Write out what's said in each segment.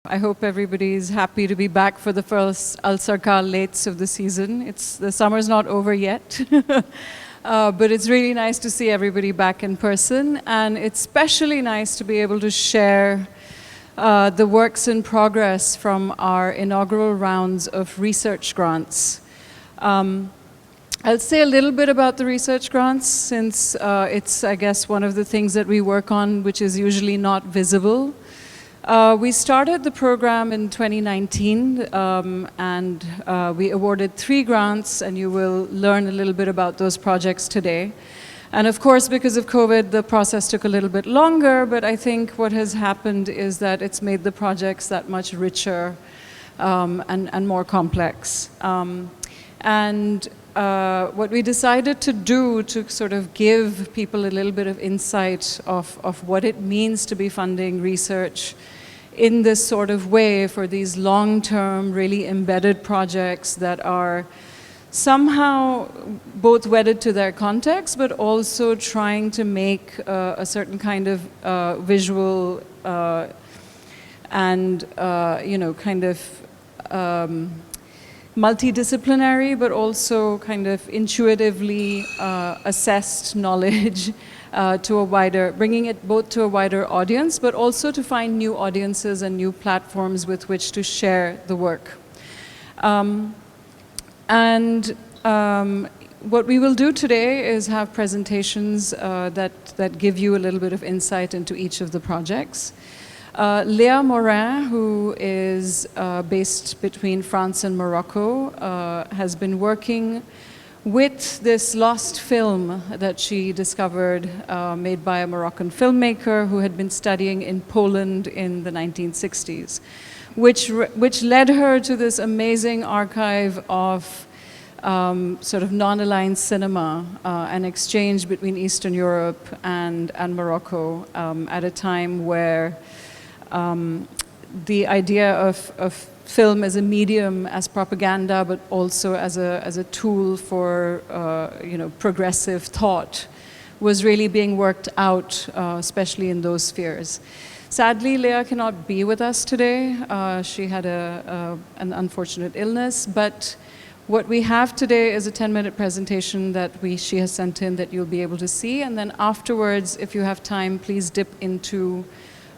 I hope everybody's happy to be back for the first Alserkal lates of the season. The summer's not over yet, but it's really nice to see everybody back in person, and it's especially nice to be able to share the works in progress from our inaugural rounds of research grants. I'll say a little bit about the research grants since it's, I guess, one of the things that we work on which is usually not visible. We started the program in 2019 and we awarded 3 grants, and you will learn a little bit about those projects today. And of course, because of COVID, the process took a little bit longer, but I think what has happened is that it's made the projects that much richer and more complex. What we decided to do to sort of give people a little bit of insight of what it means to be funding research in this sort of way for these long-term, really embedded projects that are somehow both wedded to their context, but also trying to make a certain kind of visual and, kind of multidisciplinary, but also kind of intuitively assessed knowledge bringing it both to a wider audience, but also to find new audiences and new platforms with which to share the work. What we will do today is have presentations that give you a little bit of insight into each of the projects. Léa Morin, who is based between France and Morocco, has been working with this lost film that she discovered, made by a Moroccan filmmaker who had been studying in Poland in the 1960s, which led her to this amazing archive of sort of non-aligned cinema, an exchange between Eastern Europe and Morocco at a time where the idea of film as a medium, as propaganda, but also as a tool for progressive thought was really being worked out, especially in those spheres. Sadly, Léa cannot be with us today. She had an unfortunate illness, but what we have today is a 10-minute presentation that she has sent in that you'll be able to see, and then afterwards, if you have time, please dip into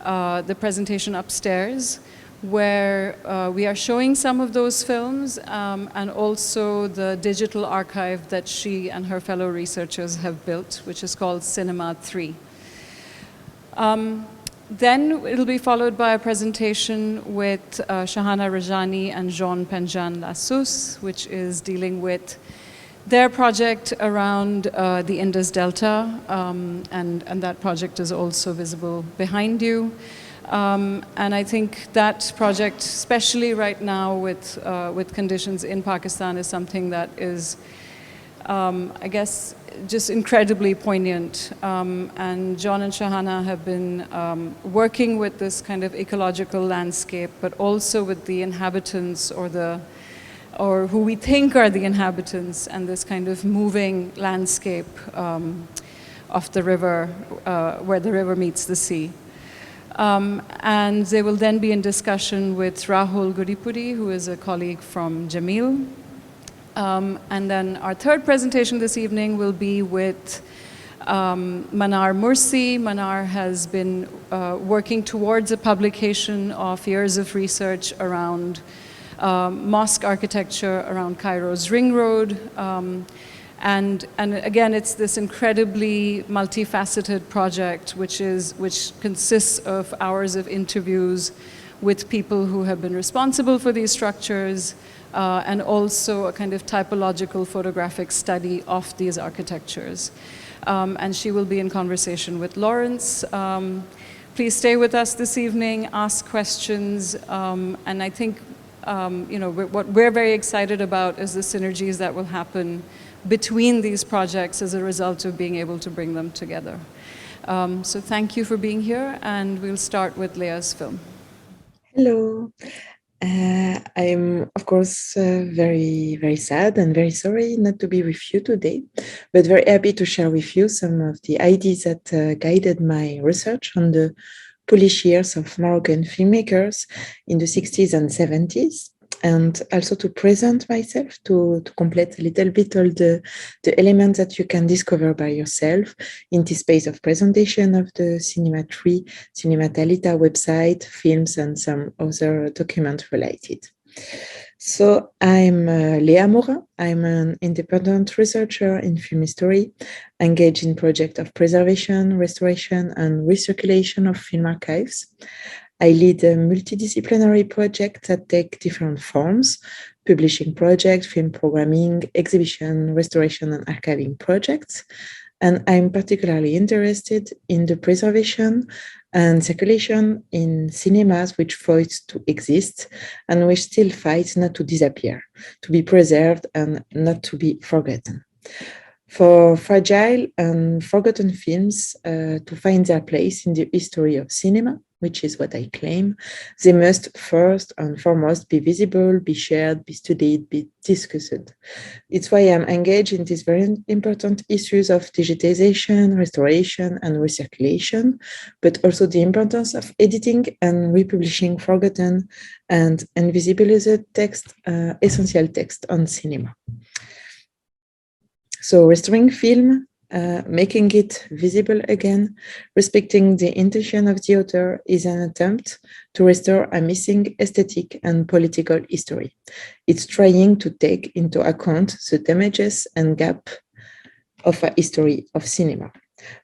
the presentation upstairs, where we are showing some of those films and also the digital archive that she and her fellow researchers have built, which is called Cinema 3. Then it'll be followed by a presentation with Shahana, Rajani and Jeanne, Penjan, Lassus, which is dealing with their project around the Indus Delta, and that project is also visible behind you. And I think that project, especially right now with conditions in Pakistan, is something that is, I guess, just incredibly poignant. And John and Shahana have been working with this kind of ecological landscape, but also with the inhabitants or who we think are the inhabitants, and this kind of moving landscape of the river, where the river meets the sea. And they will then be in discussion with Rahul Gudipudi, who is a colleague from Jamil. And then our third presentation this evening will be with Manar Moursi. Manar has been working towards a publication of years of research around mosque architecture around Cairo's Ring Road. And again, it's this incredibly multifaceted project, which consists of hours of interviews with people who have been responsible for these structures, and also a kind of typological photographic study of these architectures. And she will be in conversation with Lawrence. Please stay with us this evening, ask questions, and I think what we're very excited about is the synergies that will happen between these projects as a result of being able to bring them together. So thank you for being here, and we'll start with Léa's film. Hello. I'm, of course, very, very sad and very sorry not to be with you today, but very happy to share with you some of the ideas that guided my research on the Polish years of Moroccan filmmakers in the 60s and 70s, and also to present myself, to complete a little bit all the elements that you can discover by yourself in this space of presentation of the Cinema Tree, Cinema Talita website, films, and some other documents related. So I'm Léa Morin. I'm an independent researcher in film history, engaged in projects of preservation, restoration, and recirculation of film archives. I lead a multidisciplinary project that take different forms: publishing projects, film programming, exhibition, restoration, and archiving projects. And I'm particularly interested in the preservation and circulation in cinemas which fight to exist and which still fight not to disappear, to be preserved and not to be forgotten. For fragile and forgotten films to find their place in the history of cinema, which is what I claim, they must first and foremost be visible, be shared, be studied, be discussed. It's why I'm engaged in these very important issues of digitization, restoration, and recirculation, but also the importance of editing and republishing forgotten and invisibilized text, essential text on cinema. So restoring film, making it visible again, respecting the intention of the author is an attempt to restore a missing aesthetic and political history. It's trying to take into account the damages and gap of a history of cinema.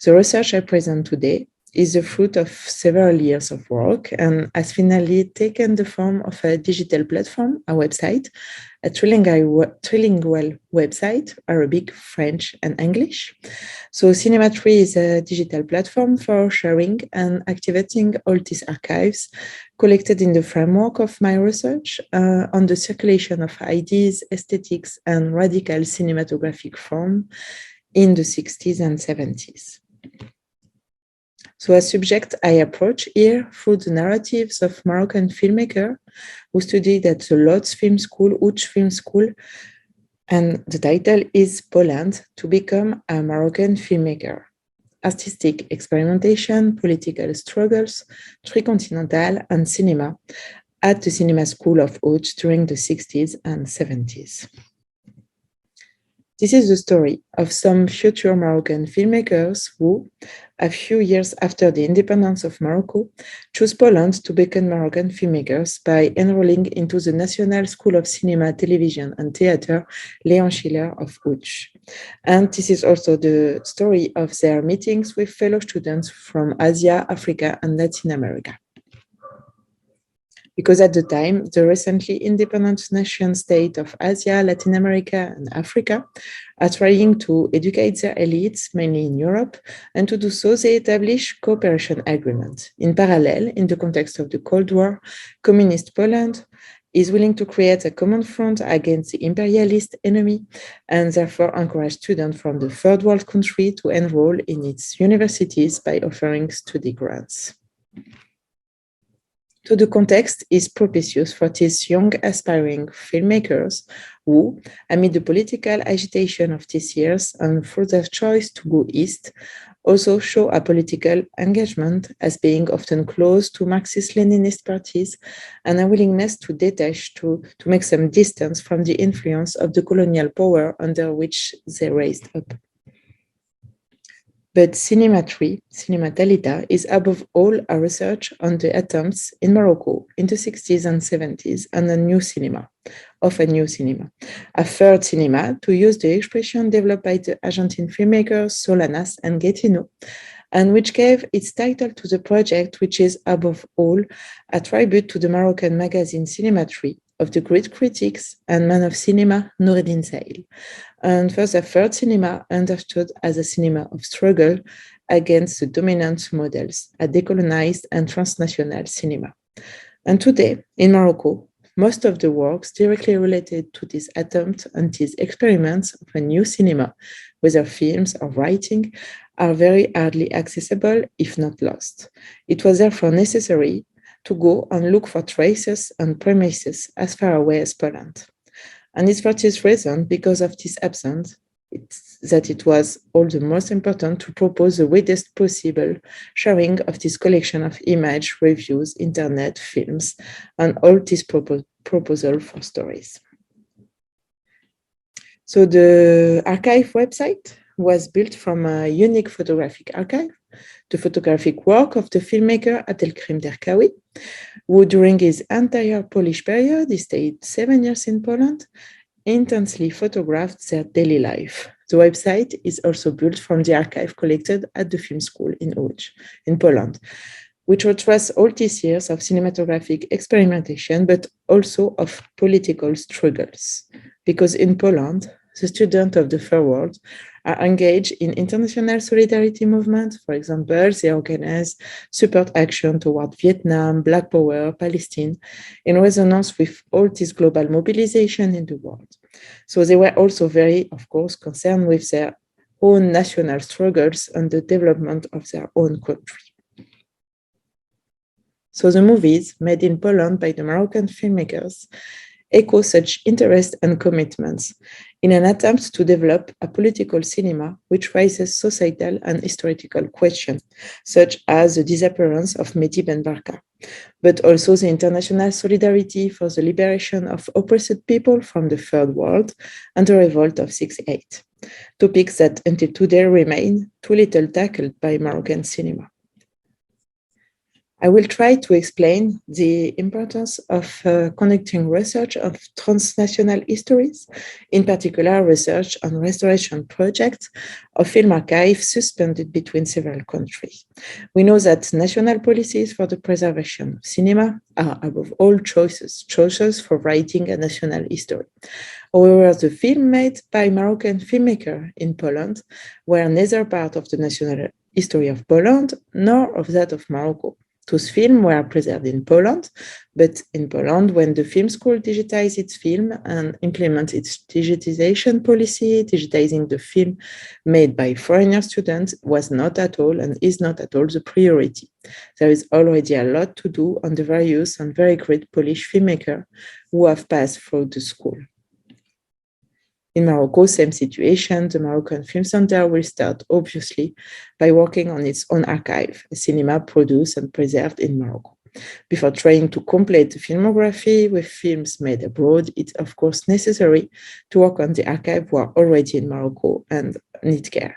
The research I present today is the fruit of several years of work and has finally taken the form of a digital platform, a website, a trilingual website, Arabic, French, and English. So Cinema Tree is a digital platform for sharing and activating all these archives collected in the framework of my research on the circulation of ideas, aesthetics, and radical cinematographic form in the 60s and 70s. So as subject, I approach here through the narratives of Moroccan filmmakers who studied at the Lodz Film School, Uch Film School, and the title is Poland to become a Moroccan filmmaker. Artistic experimentation, political struggles, tricontinental, and cinema at the Cinema School of Uch during the 60s and 70s. This is the story of some future Moroccan filmmakers who, a few years after the independence of Morocco, chose Poland to become Moroccan filmmakers by enrolling into the National School of Cinema, Television and Theatre, Léon Schiller of Uch. And this is also the story of their meetings with fellow students from Asia, Africa, and Latin America. Because at the time, the recently independent nation-state of Asia, Latin America, and Africa are trying to educate their elites, mainly in Europe, and to do so, they establish cooperation agreements. In parallel, in the context of the Cold War, communist Poland is willing to create a common front against the imperialist enemy and therefore encourage students from the third world country to enroll in its universities by offering study grants. So the context is propitious for these young aspiring filmmakers who, amid the political agitation of these years and through their choice to go east, also show a political engagement as being often close to Marxist-Leninist parties and a willingness to detach, to make some distance from the influence of the colonial power under which they raised up. But Cinema Tree, Cinema Talita, is above all a research on the attempts in Morocco in the 60s and 70s and a new cinema, a third cinema, to use the expression developed by the Argentine filmmakers Solanas and Guetino, and which gave its title to the project, which is above all a tribute to the Moroccan magazine Cinema Tree of the great critics and man of cinema Noureddin Saïl, and thus a third cinema understood as a cinema of struggle against the dominant models, a decolonized and transnational cinema. And today, in Morocco, most of the works directly related to this attempt and these experiments of a new cinema, whether films or writing, are very hardly accessible, if not lost. It was therefore necessary to go and look for traces and premises as far away as Poland. And it's for this reason, because of this absence, it was all the most important to propose the widest possible sharing of this collection of image, reviews, internet, films, and all this proposal for stories. So the archive website was built from a unique photographic archive, the photographic work of the filmmaker Abdelkrim Derkaoui, who during his entire Polish period, he stayed 7 years in Poland, intensely photographed their daily life. The website is also built from the archive collected at the film school in Łódź, in Poland, which retraces all these years of cinematographic experimentation, but also of political struggles. Because in Poland, the students of the third world are engaged in international solidarity movements. For example, they organize support action toward Vietnam, Black Power, Palestine, in resonance with all this global mobilization in the world. So they were also very, of course, concerned with their own national struggles and the development of their own country. So the movies made in Poland by the Moroccan filmmakers echo such interest and commitments in an attempt to develop a political cinema which raises societal and historical questions, such as the disappearance of Mehdi Ben Barka, but also the international solidarity for the liberation of oppressed people from the Third World and the revolt of 68, topics that until today remain too little tackled by Moroccan cinema. I will try to explain the importance of conducting research of transnational histories, in particular research on restoration projects of film archives suspended between several countries. We know that national policies for the preservation of cinema are above all choices for writing a national history. However, the film made by Moroccan filmmakers in Poland were neither part of the national history of Poland nor of that of Morocco. Those films were preserved in Poland, but in Poland, when the film school digitized its film and implemented its digitization policy, digitizing the film made by foreigner students was not at all and is not at all the priority. There is already a lot to do on the various and very great Polish filmmakers who have passed through the school. In Morocco, same situation, the Moroccan Film Center will start, obviously, by working on its own archive, a cinema produced and preserved in Morocco. Before trying to complete the filmography with films made abroad, it's of course necessary to work on the archive who are already in Morocco and need care.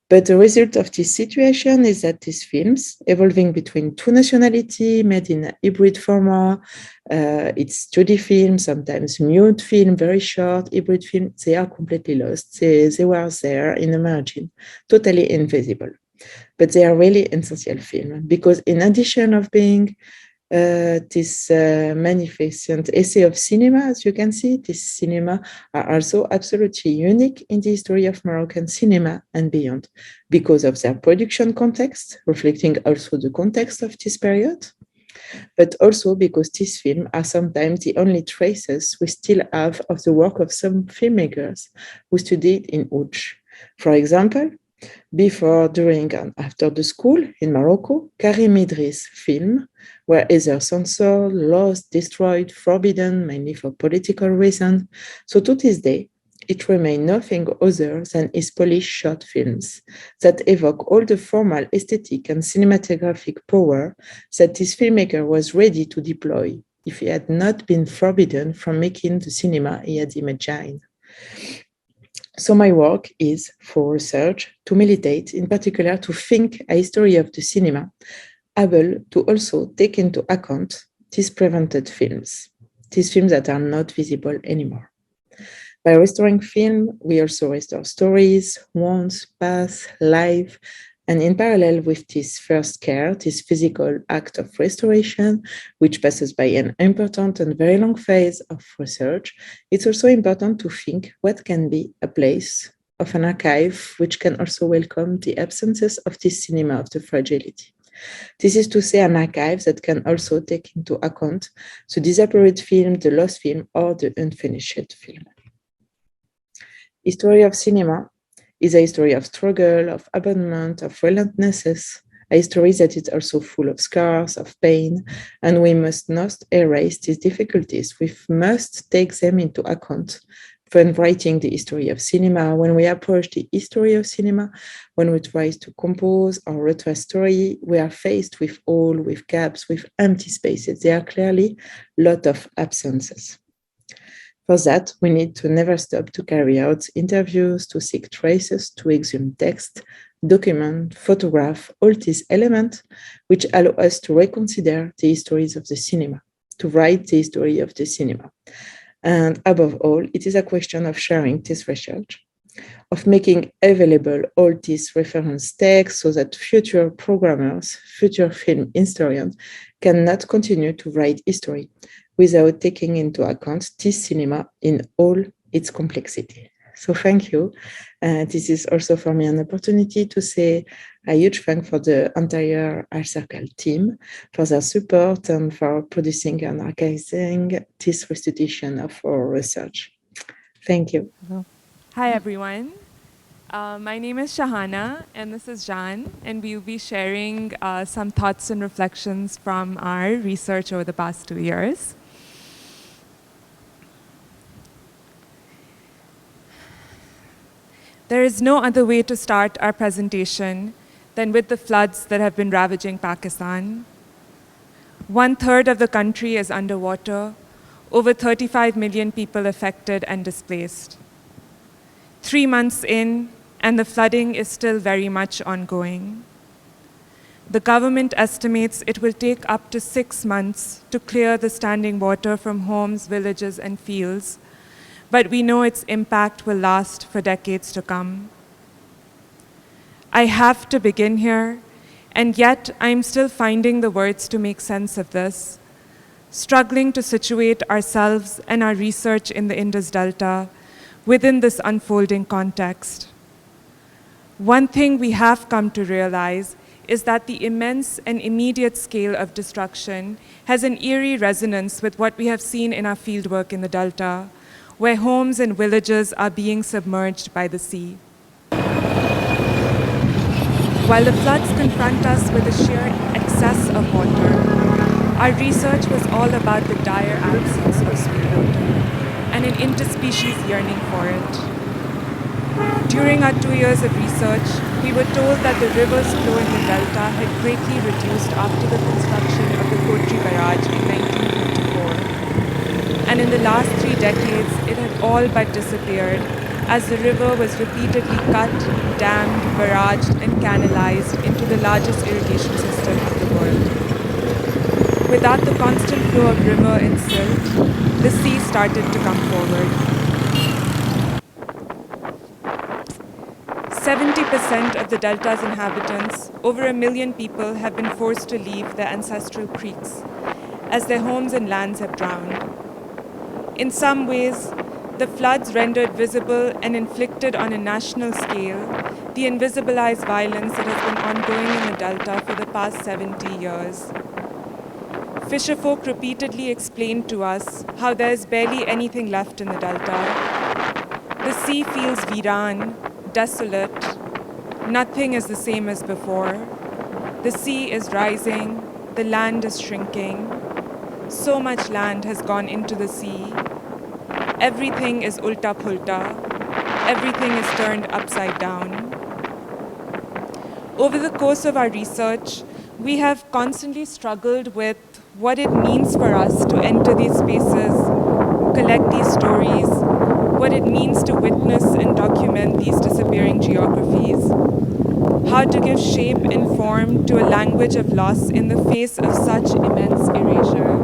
But the result of this situation is that these films, evolving between two nationalities, made in a hybrid format, it's study film, sometimes mute film, very short, hybrid film, they are completely lost. They were there in the margin, totally invisible. But they are really essential film, because in addition of being this magnificent essay of cinema, as you can see, this cinema are also absolutely unique in the history of Moroccan cinema and beyond, because of their production context, reflecting also the context of this period, but also because these films are sometimes the only traces we still have of the work of some filmmakers who studied in Łódź. For example, before, during, and after the school in Morocco, Karim Idris' films were either censored, lost, destroyed, forbidden, mainly for political reasons. So to this day, it remains nothing other than his Polish short films that evoke all the formal aesthetic and cinematographic power that this filmmaker was ready to deploy if he had not been forbidden from making the cinema he had imagined. So my work is for research to militate, in particular to think a history of the cinema, able to also take into account these prevented films, these films that are not visible anymore. By restoring film, we also restore stories, wants, paths, life, and in parallel with this first care, this physical act of restoration, which passes by an important and very long phase of research, it's also important to think what can be a place of an archive which can also welcome the absences of this cinema of the fragility. This is to say an archive that can also take into account the disappeared film, the lost film, or the unfinished film. History of cinema is a history of struggle, of abandonment, of relentlessness, a history that is also full of scars, of pain, and we must not erase these difficulties. We must take them into account when writing the history of cinema, when we approach the history of cinema, when we try to compose or retell a story, we are faced with all, with gaps, with empty spaces. There are clearly a lot of absences. For that, we need to never stop to carry out interviews, to seek traces, to exhume text, document, photograph, all these elements which allow us to reconsider the histories of the cinema, to write the history of the cinema. And above all, it is a question of sharing this research, of making available all these reference texts so that future programmers, future film historians cannot continue to write history without taking into account this cinema in all its complexity. So thank you. This is also for me an opportunity to say a huge thank for the entire Alserkal team for their support and for producing and archiving this restitution of our research. Thank you. Hi, everyone. My name is Shahana, and this is Jeanne, and we will be sharing some thoughts and reflections from our research over the past 2 years. There is no other way to start our presentation than with the floods that have been ravaging Pakistan. 1/3 of the country is underwater, over 35 million people affected and displaced. 3 months in, and the flooding is still very much ongoing. The government estimates it will take up to 6 months to clear the standing water from homes, villages, and fields, but we know its impact will last for decades to come. I have to begin here, and yet I'm still finding the words to make sense of this, struggling to situate ourselves and our research in the Indus Delta within this unfolding context. One thing we have come to realize is that the immense and immediate scale of destruction has an eerie resonance with what we have seen in our fieldwork in the Delta, where homes and villages are being submerged by the sea. While the floods confront us with the sheer excess of water, our research was all about the dire absence of sweet water and an interspecies yearning for it. During our 2 years of research, we were told that the river's flow in the Delta had greatly reduced after the construction of the Kotri Barrage in 1954. And in the last 3 decades, it had all but disappeared as the river was repeatedly cut, dammed, barraged, and canalized into the largest irrigation system of the world. Without the constant flow of river and silt, the sea started to come forward. 70% of the Delta's inhabitants, over 1 million people, have been forced to leave their ancestral creeks as their homes and lands have drowned. In some ways, the floods rendered visible and inflicted on a national scale the invisibilized violence that has been ongoing in the Delta for the past 70 years. Fisherfolk repeatedly explained to us how there is barely anything left in the Delta. The sea feels viran, desolate. Nothing is the same as before. The sea is rising, the land is shrinking. So much land has gone into the sea. Everything is ulta-pulta. Everything is turned upside down. Over the course of our research, we have constantly struggled with what it means for us to enter these spaces, collect these stories, what it means to witness and document these disappearing geographies, how to give shape and form to a language of loss in the face of such immense erasure.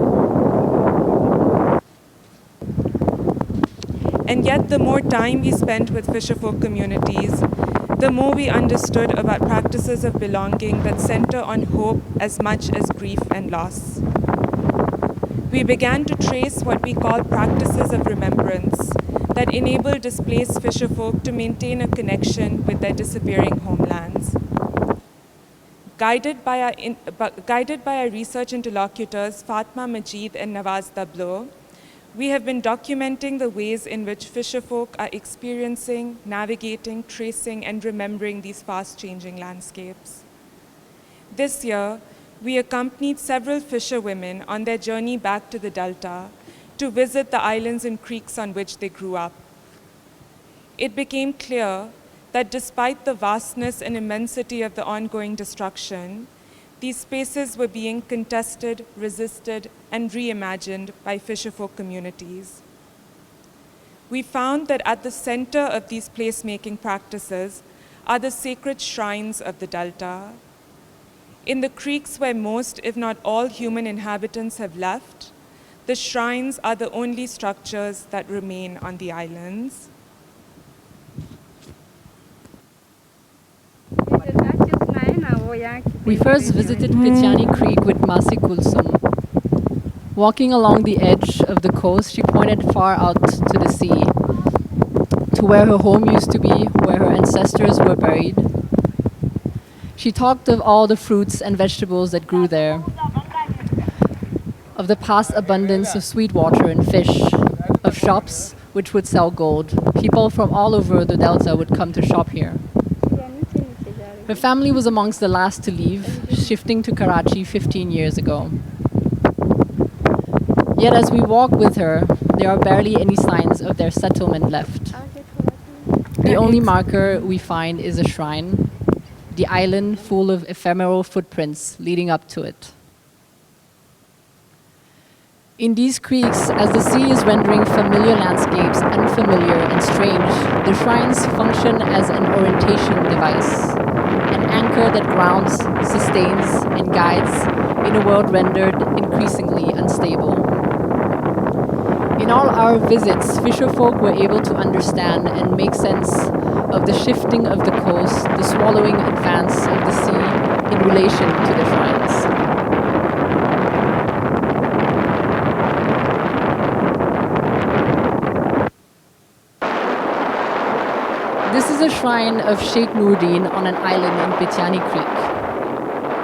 And yet, the more time we spent with fisherfolk communities, the more we understood about practices of belonging that center on hope as much as grief and loss. We began to trace what we call practices of remembrance that enable displaced fisherfolk to maintain a connection with their disappearing homelands. Guided by our research interlocutors, Fatma Majid and Nawaz Dablo, we have been documenting the ways in which fisherfolk are experiencing, navigating, tracing, and remembering these fast-changing landscapes. This year, we accompanied several fisherwomen on their journey back to the Delta to visit the islands and creeks on which they grew up. it became clear that despite the vastness and immensity of the ongoing destruction, these spaces were being contested, resisted, and reimagined by fisherfolk communities. We found that at the center of these placemaking practices are the sacred shrines of the Delta. In the creeks where most, if not all, human inhabitants have left, the shrines are the only structures that remain on the islands. We first visited Penjan Creek with Masi Kulsum. Walking along the edge of the coast, she pointed far out to the sea, to where her home used to be, where her ancestors were buried. She talked of all the fruits and vegetables that grew there, of the past abundance of sweet water and fish, of shops which would sell gold. People from all over the Delta would come to shop here. Her family was amongst the last to leave, shifting to Karachi 15 years ago. Yet as we walk with her, there are barely any signs of their settlement left. The only marker we find is a shrine, the island full of ephemeral footprints leading up to it. In these creeks, as the sea is rendering familiar landscapes unfamiliar and strange, the shrines function as an orientation device, an anchor that grounds, sustains, and guides in a world rendered increasingly unstable. In all our visits, fisherfolk were able to understand and make sense of the shifting of the coast, the swallowing advance of the sea in relation to the shrines. This is a shrine of Sheikh Nuruddin on an island in Penjan Creek.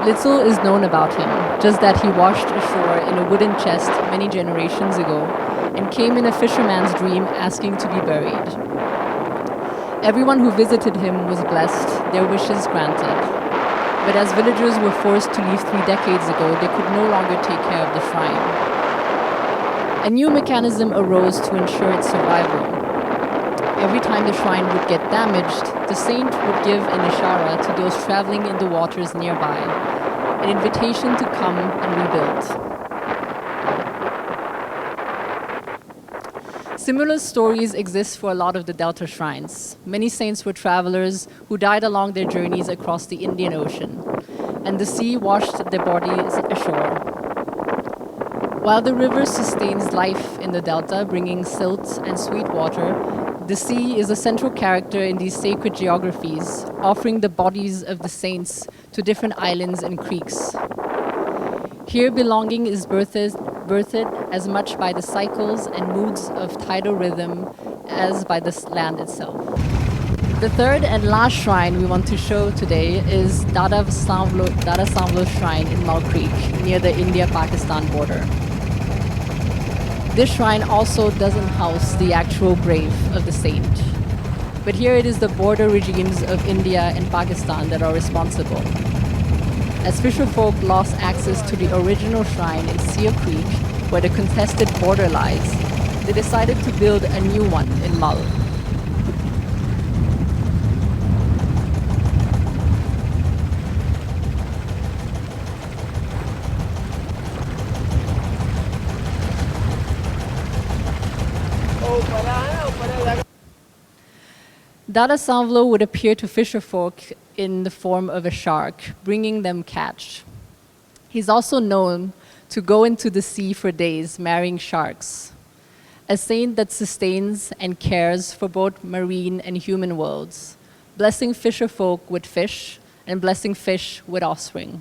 Little is known about him, just that he washed ashore in a wooden chest many generations ago and came in a fisherman's dream asking to be buried. Everyone who visited him was blessed, their wishes granted. But as villagers were forced to leave 3 decades ago, they could no longer take care of the shrine. A new mechanism arose to ensure its survival. Every time the shrine would get damaged, the saint would give an ishara to those traveling in the waters nearby, an invitation to come and rebuild. Similar stories exist for a lot of the Delta shrines. Many saints were travelers who died along their journeys across the Indian Ocean, and the sea washed their bodies ashore. While the river sustains life in the Delta, bringing silt and sweet water, the sea is a central character in these sacred geographies, offering the bodies of the saints to different islands and creeks. Here, belonging is birthed as much by the cycles and moods of tidal rhythm as by the land itself. The third and last shrine we want to show today is Dada Samvlo Shrine in Mal Creek, near the India-Pakistan border. This shrine also doesn't house the actual grave of the saint. But here it is the border regimes of India and Pakistan that are responsible. As fisherfolk lost access to the original shrine in Seal Creek, where the contested border lies, they decided to build a new one in Mal. Dada Samvlo would appear to fisherfolk in the form of a shark, bringing them catch. He's also known to go into the sea for days, marrying sharks, a saint that sustains and cares for both marine and human worlds, blessing fisherfolk with fish and blessing fish with offspring.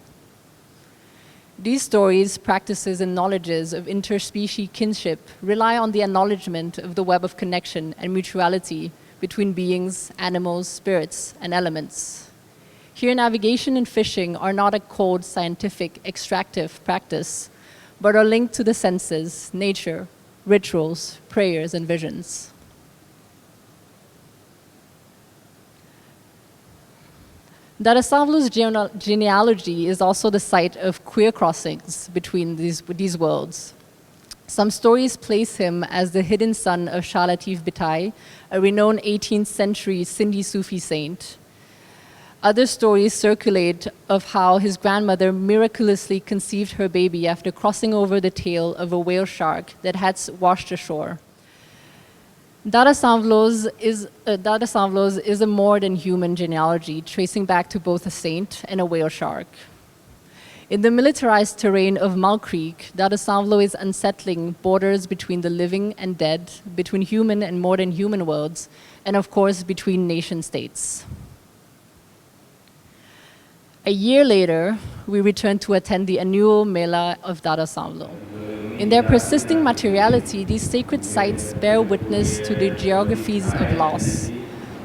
These stories, practices, and knowledges of interspecies kinship rely on the acknowledgement of the web of connection and mutuality between beings, animals, spirits, and elements. Here, navigation and fishing are not a cold, scientific, extractive practice, but are linked to the senses, nature, rituals, prayers, and visions. Dada Samvlo's genealogy is also the site of queer crossings between these worlds. Some stories place him as the hidden son of Shah Latif Bitai, a renowned 18th century Sindhi Sufi saint. Other stories circulate of how his grandmother miraculously conceived her baby after crossing over the tail of a whale shark that had washed ashore. Dada Sanvlos is a more than human genealogy, tracing back to both a saint and a whale shark. In the militarized terrain of Mal Creek, Dada Sanvlo is unsettling borders between the living and dead, between human and more than human worlds, and of course, between nation states. A year later, we returned to attend the annual Mela of Dada Sanvlo. In their persisting materiality, these sacred sites bear witness to the geographies of loss,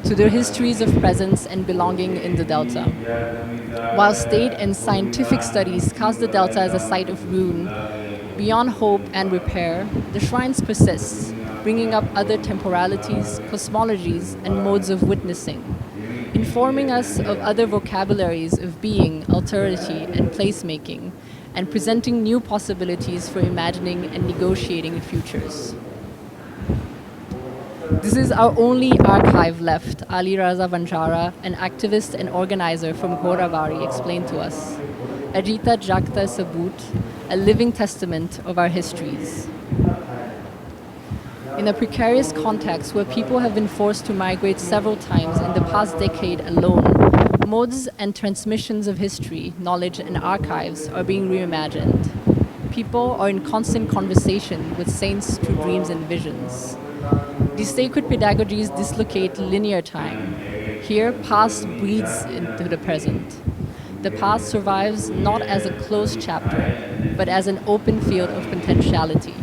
to their histories of presence and belonging in the Delta. While state and scientific studies cast the Delta as a site of ruin, beyond hope and repair, the shrines persist, bringing up other temporalities, cosmologies, and modes of witnessing, informing us of other vocabularies of being, alterity, and placemaking, and presenting new possibilities for imagining and negotiating futures. This is our only archive left, Ali Raza Banjara, an activist and organizer from Goravari, explained to us. Ajita Jagta Sabut, a living testament of our histories. In a precarious context where people have been forced to migrate several times in the past decade alone, modes and transmissions of history, knowledge, and archives are being reimagined. People are in constant conversation with saints through dreams and visions. These sacred pedagogies dislocate linear time. Here, past breathes into the present. The past survives not as a closed chapter, but as an open field of potentiality.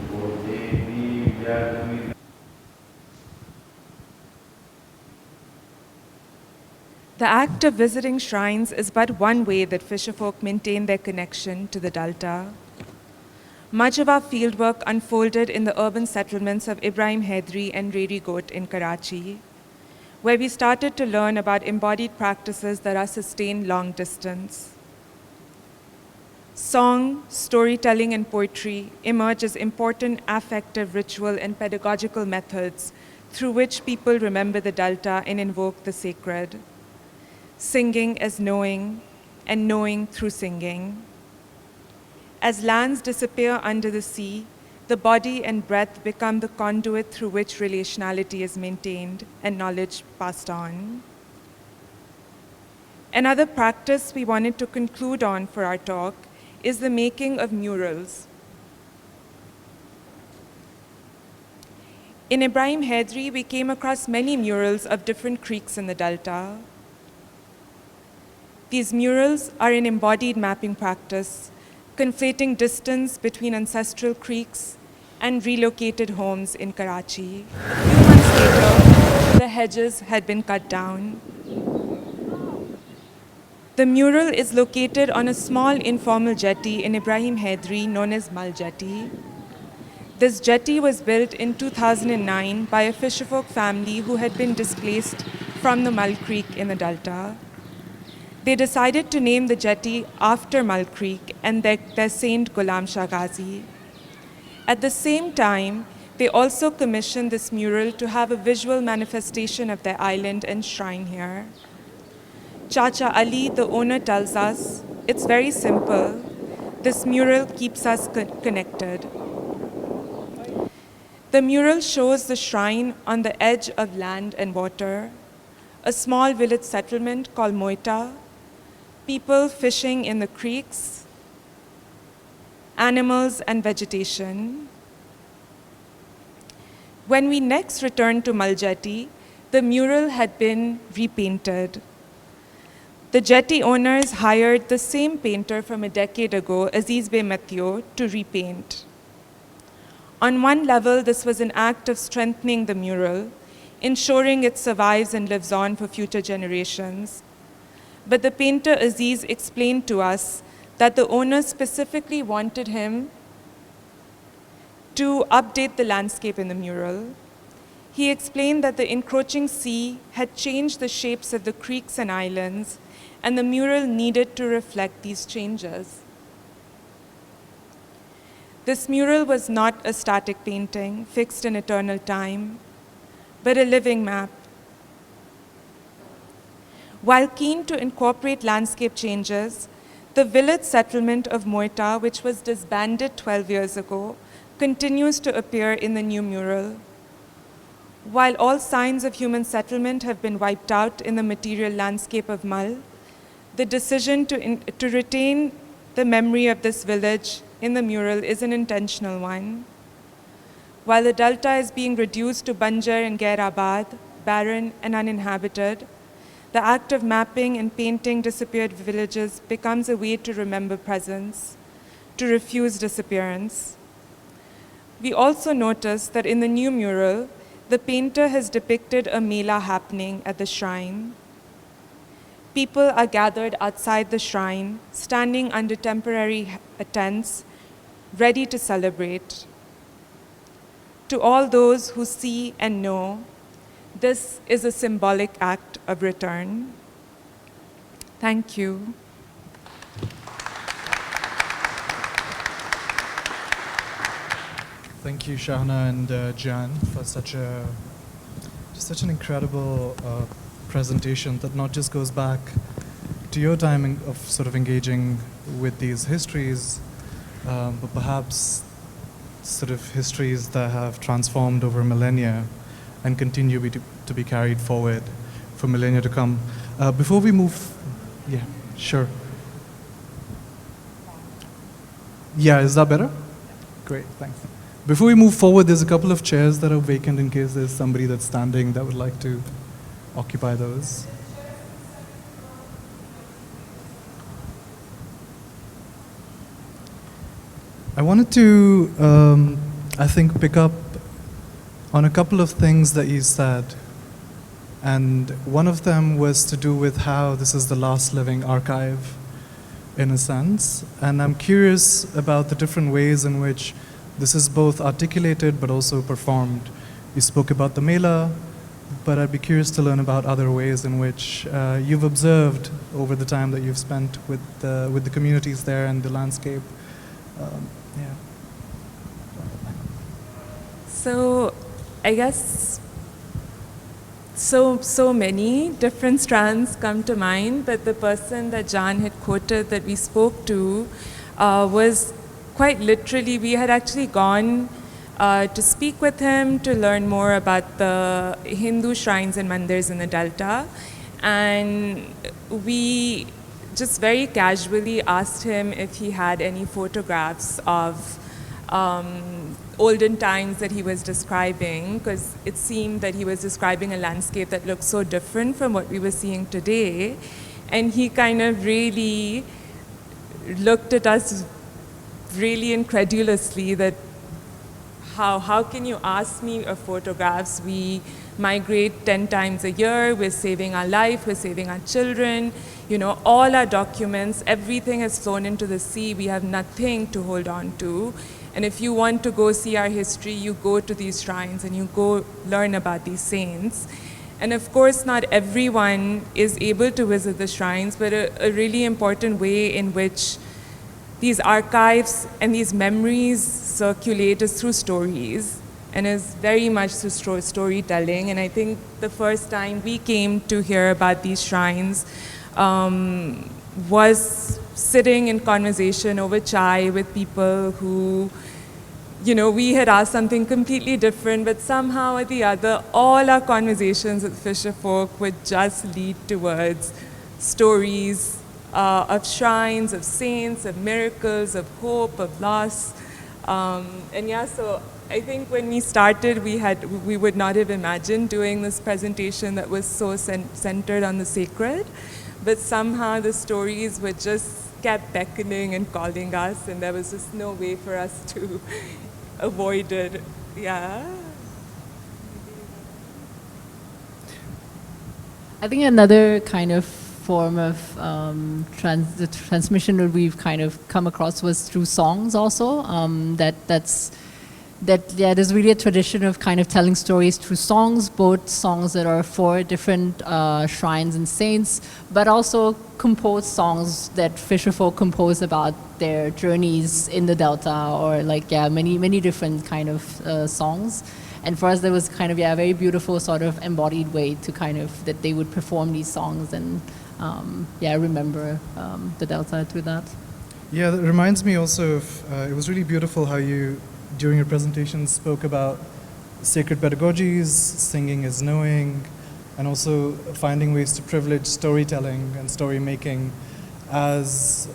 The act of visiting shrines is but one way that fisherfolk maintain their connection to the Delta. Much of our fieldwork unfolded in the urban settlements of Ibrahim Hedri and Reri Got in Karachi, where we started to learn about embodied practices that are sustained long distance. Song, storytelling, and poetry emerge as important affective, ritual, and pedagogical methods through which people remember the Delta and invoke the sacred. Singing as knowing, and knowing through singing. As lands disappear under the sea, the body and breath become the conduit through which relationality is maintained and knowledge passed on. Another practice we wanted to conclude on for our talk is the making of murals. In Ibrahim Hedri, we came across many murals of different creeks in the Delta. These murals are an embodied mapping practice, conflating distance between ancestral creeks and relocated homes in Karachi. A few months later, the hedges had been cut down. The mural is located on a small informal jetty in Ibrahim Hedri known as Mal Jetty. This jetty was built in 2009 by a fisherfolk family who had been displaced from the Mal Creek in the Delta. They decided to name the jetty after Mal Creek and their saint Ghulam Shah Ghazi. At the same time, they also commissioned this mural to have a visual manifestation of their island and shrine here. Chacha Ali, the owner, tells us, it's very simple. This mural keeps us connected. The mural shows the shrine on the edge of land and water, a small village settlement called Moita, people fishing in the creeks, animals and vegetation. When we next returned to Mal Jetty, the mural had been repainted. The jetty owners hired the same painter from a decade ago, Aziz Bey Mathieu, to repaint. On one level, this was an act of strengthening the mural, ensuring it survives and lives on for future generations. But the painter Aziz explained to us that the owner specifically wanted him to update the landscape in the mural. He explained that the encroaching sea had changed the shapes of the creeks and islands, and the mural needed to reflect these changes. This mural was not a static painting fixed in eternal time, but a living map. While keen to incorporate landscape changes, the village settlement of Moita, which was disbanded 12 years ago, continues to appear in the new mural. While all signs of human settlement have been wiped out in the material landscape of Mal, the decision to retain the memory of this village in the mural is an intentional one. While the delta is being reduced to Banjar and Gairabad, barren and uninhabited, the act of mapping and painting disappeared villages becomes a way to remember presence, to refuse disappearance. We also notice that in the new mural, the painter has depicted a mela happening at the shrine. People are gathered outside the shrine, standing under temporary tents, ready to celebrate. To all those who see and know, this is a symbolic act of return. Thank you. Thank you, Shahana and Jeanne, for such an incredible presentation that not just goes back to your time of sort of engaging with these histories, but perhaps sort of histories that have transformed over millennia and continue to be carried forward for millennia to come. Before we move, yeah, sure. Yeah, is that better? Great, thanks. Before we move forward, there's a couple of chairs that are vacant in case there's somebody that's standing that would like to occupy those. I wanted to, I think, pick up on a couple of things that you said. And one of them was to do with how this is the last living archive, in a sense. And I'm curious about the different ways in which this is both articulated but also performed. You spoke about the mela, but I'd be curious to learn about other ways in which you've observed over the time that you've spent with the communities there and the landscape. Yeah. So I guess so many different strands come to mind, but the person that Jeanne had quoted that we spoke to was quite literally, we had actually gone to speak with him to learn more about the Hindu shrines and mandirs in the Delta. And we just very casually asked him if he had any photographs of olden times that he was describing, because it seemed that he was describing a landscape that looked so different from what we were seeing today. And he kind of really looked at us really incredulously that how can you ask me of photographs? We migrate 10 times a year, we're saving our life, we're saving our children, you know, all our documents, everything has flown into the sea, we have nothing to hold on to. And if you want to go see our history, you go to these shrines and you go learn about these saints. And of course, not everyone is able to visit the shrines, but a really important way in which these archives and these memories circulate is through stories, and is very much through storytelling. And I think the first time we came to hear about these shrines was sitting in conversation over chai with people who, you know, we had asked something completely different, but somehow or the other, all our conversations with Fisher folk would just lead towards stories of shrines, of saints, of miracles, of hope, of loss. And yeah, so I think when we started, we would not have imagined doing this presentation that was so centered on the sacred, but somehow the stories were just kept beckoning and calling us, and there was just no way for us to avoid it. Yeah. I think another kind of form of the transmission that we've kind of come across was through songs also. That's that there's really a tradition of kind of telling stories through songs, both songs that are for different shrines and saints, but also composed songs that fisherfolk compose about their journeys in the delta, or like many different kind of songs. And for us, there was kind of a very beautiful sort of embodied way to kind of that they would perform these songs and remember the delta through that. Yeah, that reminds me also of, it was really beautiful how you, during your presentation, spoke about sacred pedagogies, singing is knowing, and also finding ways to privilege storytelling and story making as,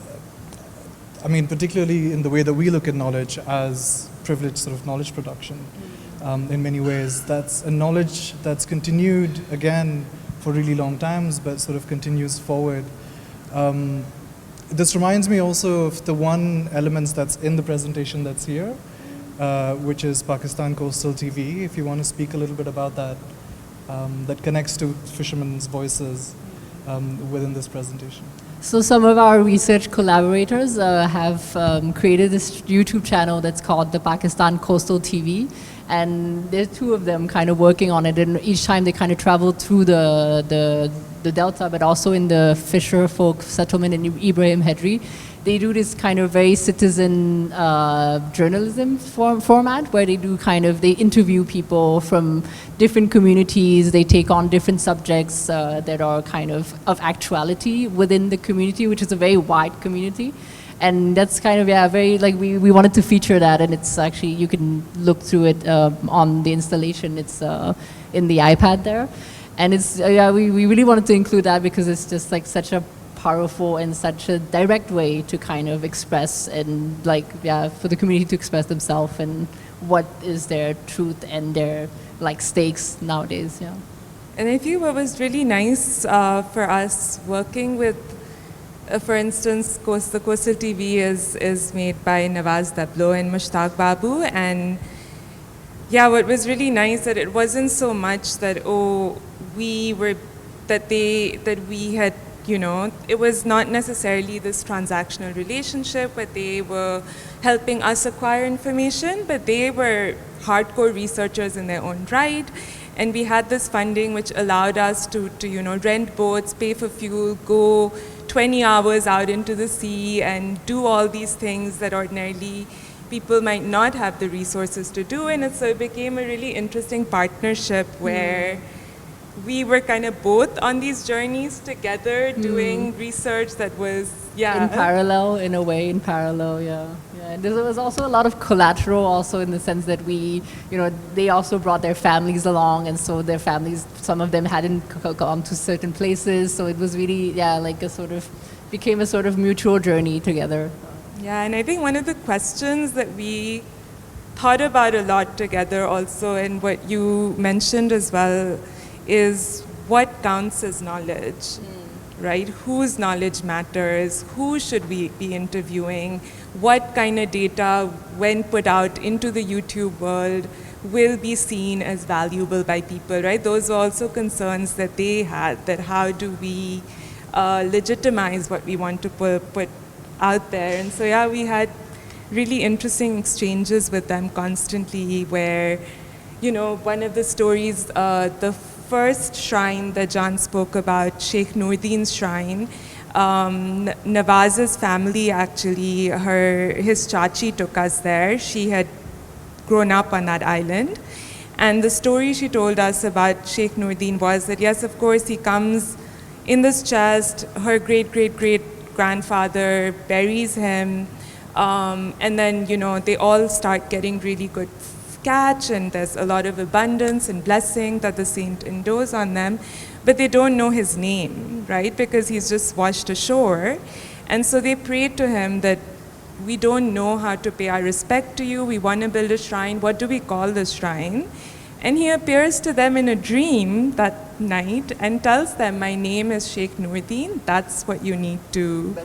I mean, particularly in the way that we look at knowledge as privileged sort of knowledge production. In many ways, that's a knowledge that's continued again for really long times, but sort of continues forward. This reminds me also of the one element that's in the presentation that's here, which is Pakistan Coastal TV. If you want to speak a little bit about that, that connects to fishermen's voices within this presentation. So some of our research collaborators have created this YouTube channel that's called the Pakistan Coastal TV. And there's two of them kind of working on it, and each time they kind of travel through the delta, but also in the fisher folk settlement in Ibrahim Hedri. They do this kind of very citizen journalism format where they do they interview people from different communities. They take on different subjects that are kind of actuality within the community, which is a very wide community. And that's kind of, very, like, we wanted to feature that, and it's actually, you can look through it on the installation. It's in the iPad there. And it's, we really wanted to include that because it's just like such a powerful and such a direct way to kind of express and for the community to express themselves and what is their truth and their stakes nowadays, And I think what was really nice for us working with, for instance, the Coastal TV is made by Nawaz Dablo and Mushtaq Babu, and what was really nice that it wasn't so much that we had, it was not necessarily this transactional relationship, but they were helping us acquire information, but they were hardcore researchers in their own right. And we had this funding which allowed us to rent boats, pay for fuel, go 20 hours out into the sea and do all these things that ordinarily people might not have the resources to do. And so it became a really interesting partnership where we were kind of both on these journeys together doing research that was, in parallel, in a way, And there was also a lot of collateral also in the sense that we, they also brought their families along, and so their families, some of them hadn't gone to certain places, so it was really, became a sort of mutual journey together. Yeah, and I think one of the questions that we thought about a lot together also, and what you mentioned as well, is what counts as knowledge, right? Whose knowledge matters? Who should we be interviewing? What kind of data, when put out into the YouTube world, will be seen as valuable by people, right? Those are also concerns that they had, that how do we legitimize what we want to put out there? And so, we had really interesting exchanges with them constantly where, one of the stories, the first shrine that Jeanne spoke about, Sheikh Noordin's shrine, Nawaz's family actually, his chachi took us there. She had grown up on that island. And the story she told us about Sheikh Noordin was that, yes, of course, he comes in this chest, her great-great-great-grandfather buries him, and then, they all start getting really good catch, and there's a lot of abundance and blessing that the saint endows on them, but they don't know his name, right? Because he's just washed ashore. And so they prayed to him that we don't know how to pay our respect to you. We want to build a shrine. What do we call this shrine? And he appears to them in a dream that night and tells them, my name is Sheikh Noordin. That's what you need to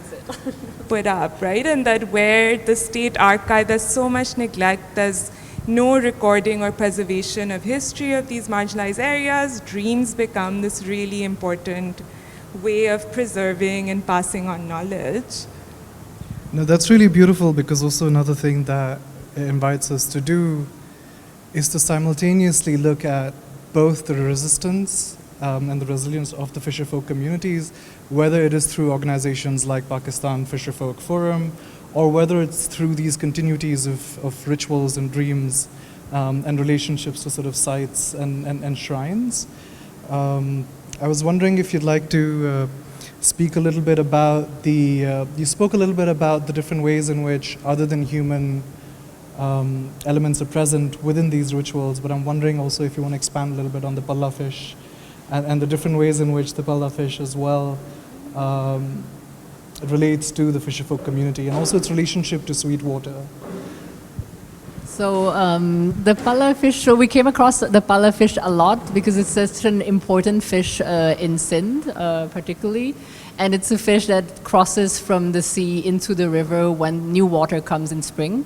put up, right? And that where the state archive, there's so much neglect, there's no recording or preservation of history of these marginalized areas, dreams become this really important way of preserving and passing on knowledge. No, that's really beautiful, because also another thing that it invites us to do is to simultaneously look at both the resistance and the resilience of the fisherfolk communities, whether it is through organizations like Pakistan Fisherfolk Forum, or whether it's through these continuities of rituals and dreams and relationships to sort of sites and shrines. I was wondering if you'd like to speak a little bit about you spoke a little bit about the different ways in which other than human elements are present within these rituals, but I'm wondering also if you want to expand a little bit on the palla fish and the different ways in which the palla fish as well relates to the fisherfolk community and also its relationship to sweet water. So the palla fish, so we came across the palla fish a lot because it's such an important fish in Sindh particularly. And it's a fish that crosses from the sea into the river when new water comes in spring.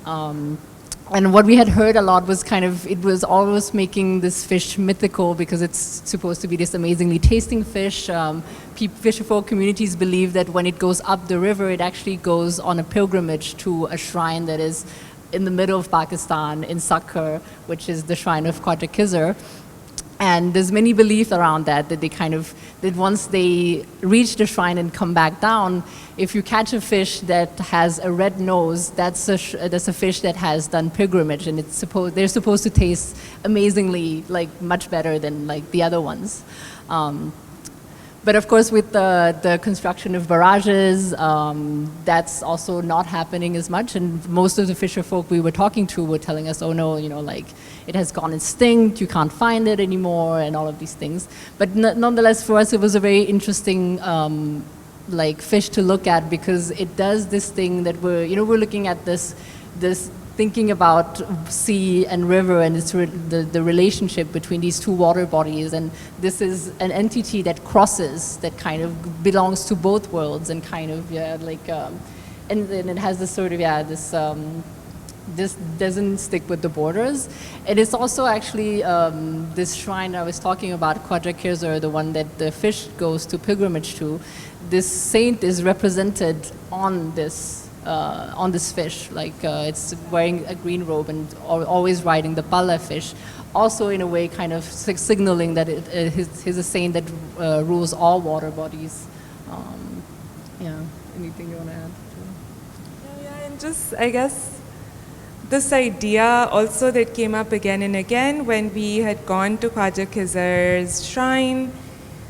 And what we had heard a lot was it was always making this fish mythical because it's supposed to be this amazingly tasting fish. Fisherfolk communities believe that when it goes up the river, it actually goes on a pilgrimage to a shrine that is in the middle of Pakistan, in Sakkar, which is the shrine of Khwaja Khizr. And there's many beliefs around that that once they reach the shrine and come back down, if you catch a fish that has a red nose, that's a fish that has done pilgrimage, and they're supposed to taste amazingly, much better than the other ones. But of course, with the construction of barrages, that's also not happening as much. And most of the fisher folk we were talking to were telling us, oh no, it has gone extinct, you can't find it anymore, and all of these things. But nonetheless, for us, it was a very interesting fish to look at because it does this thing that we're looking at this thinking about sea and river and the relationship between these two water bodies, and this is an entity that crosses, that kind of belongs to both worlds, and and it has this sort of this doesn't stick with the borders. And it's also actually this shrine I was talking about, Khwaja Khizr, the one that the fish goes to pilgrimage to. This saint is represented on this fish, it's wearing a green robe and always riding the palla fish, also in a way kind of signaling that he's a saint that rules all water bodies. Anything you want to add? Yeah, and just, I guess, this idea also that came up again and again when we had gone to Khwaja Khizr's shrine.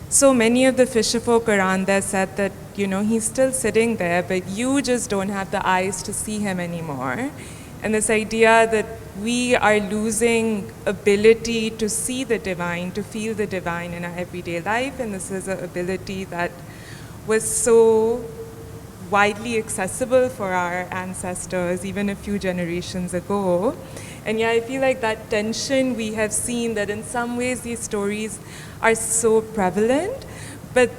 So many of the fisherfolk around there said that, he's still sitting there, but you just don't have the eyes to see him anymore. And this idea that we are losing ability to see the divine, to feel the divine in our everyday life, and this is an ability that was so widely accessible for our ancestors even a few generations ago. And I feel like that tension we have seen, that in some ways these stories are so prevalent, but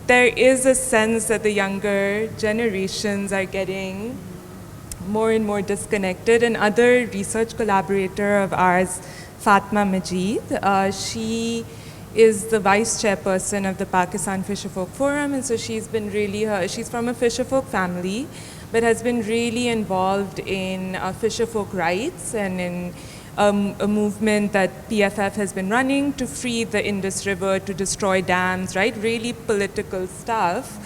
there is a sense that the younger generations are getting more and more disconnected. And other research collaborator of ours, Fatma Majid, she is the vice chairperson of the Pakistan Fisherfolk Forum, and so she's been she's from a fisherfolk family, but has been really involved in fisherfolk rights and in a movement that PFF has been running to free the Indus River, to destroy dams, right? Really political stuff.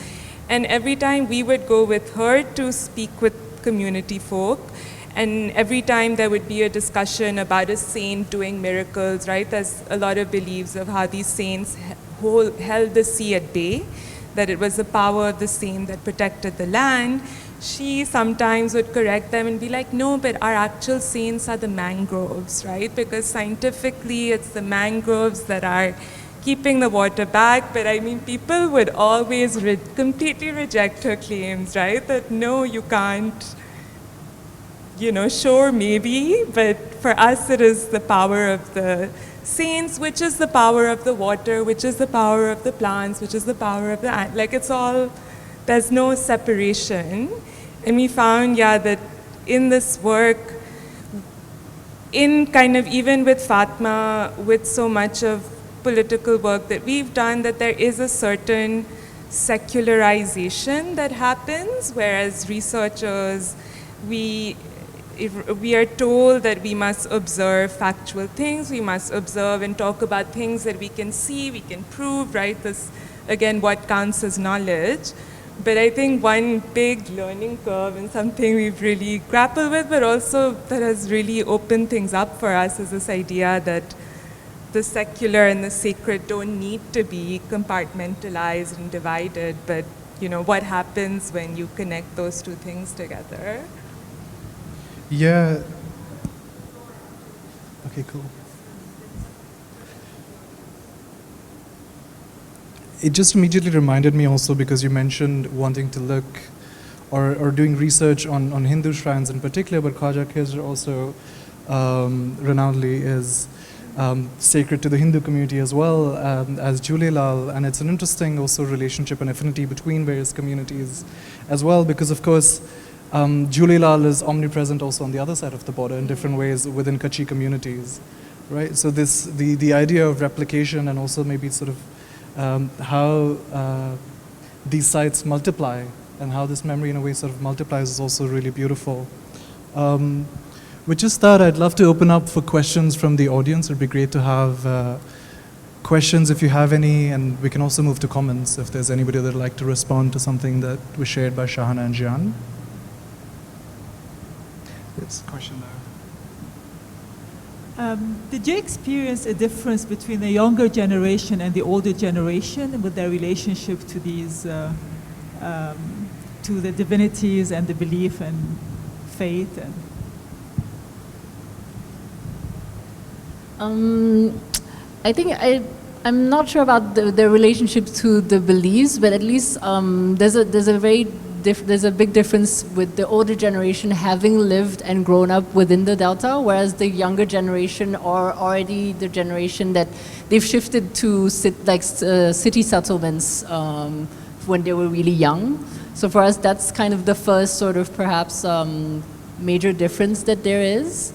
And every time we would go with her to speak with community folk, and every time there would be a discussion about a saint doing miracles, right? There's a lot of beliefs of how these saints held the sea at bay, that it was the power of the saint that protected the land. She sometimes would correct them and be like, no, but our actual saints are the mangroves, right? Because scientifically it's the mangroves that are keeping the water back. But people would always completely reject her claims, right? That no, you can't, sure, maybe, but for us it is the power of the saints, which is the power of the water, which is the power of the plants, which is the power of the, it's all, there's no separation. And we found, that in this work, even with Fatma, with so much of political work that we've done, that there is a certain secularization that happens, whereas researchers, we are told that we must observe factual things, we must observe and talk about things that we can see, we can prove, right? This, again, what counts as knowledge. But I think one big learning curve and something we've really grappled with, but also that has really opened things up for us, is this idea that the secular and the sacred don't need to be compartmentalized and divided, but what happens when you connect those two things together? Yeah. Okay, cool. It just immediately reminded me also, because you mentioned wanting to look or doing research on Hindu shrines in particular, but Khwaja Khizr also renownedly is sacred to the Hindu community as well as Julelal, and it's an interesting also relationship and affinity between various communities as well, because of course Julelal is omnipresent also on the other side of the border in different ways within Kutchi communities, right? So the idea of replication and also maybe sort of how these sites multiply and how this memory in a way sort of multiplies is also really beautiful. With just that, I'd love to open up for questions from the audience. It'd be great to have questions if you have any, and we can also move to comments if there's anybody that'd like to respond to something that was shared by Shahana and Jeanne. Yes, question there. Did you experience a difference between the younger generation and the older generation with their relationship to these, to the divinities and the belief and faith? And I think I'm not sure about the relationship to the beliefs, but at least there's a big difference with the older generation having lived and grown up within the Delta, whereas the younger generation are already the generation that they've shifted to city settlements when they were really young. So for us, that's kind of the first sort of perhaps major difference that there is.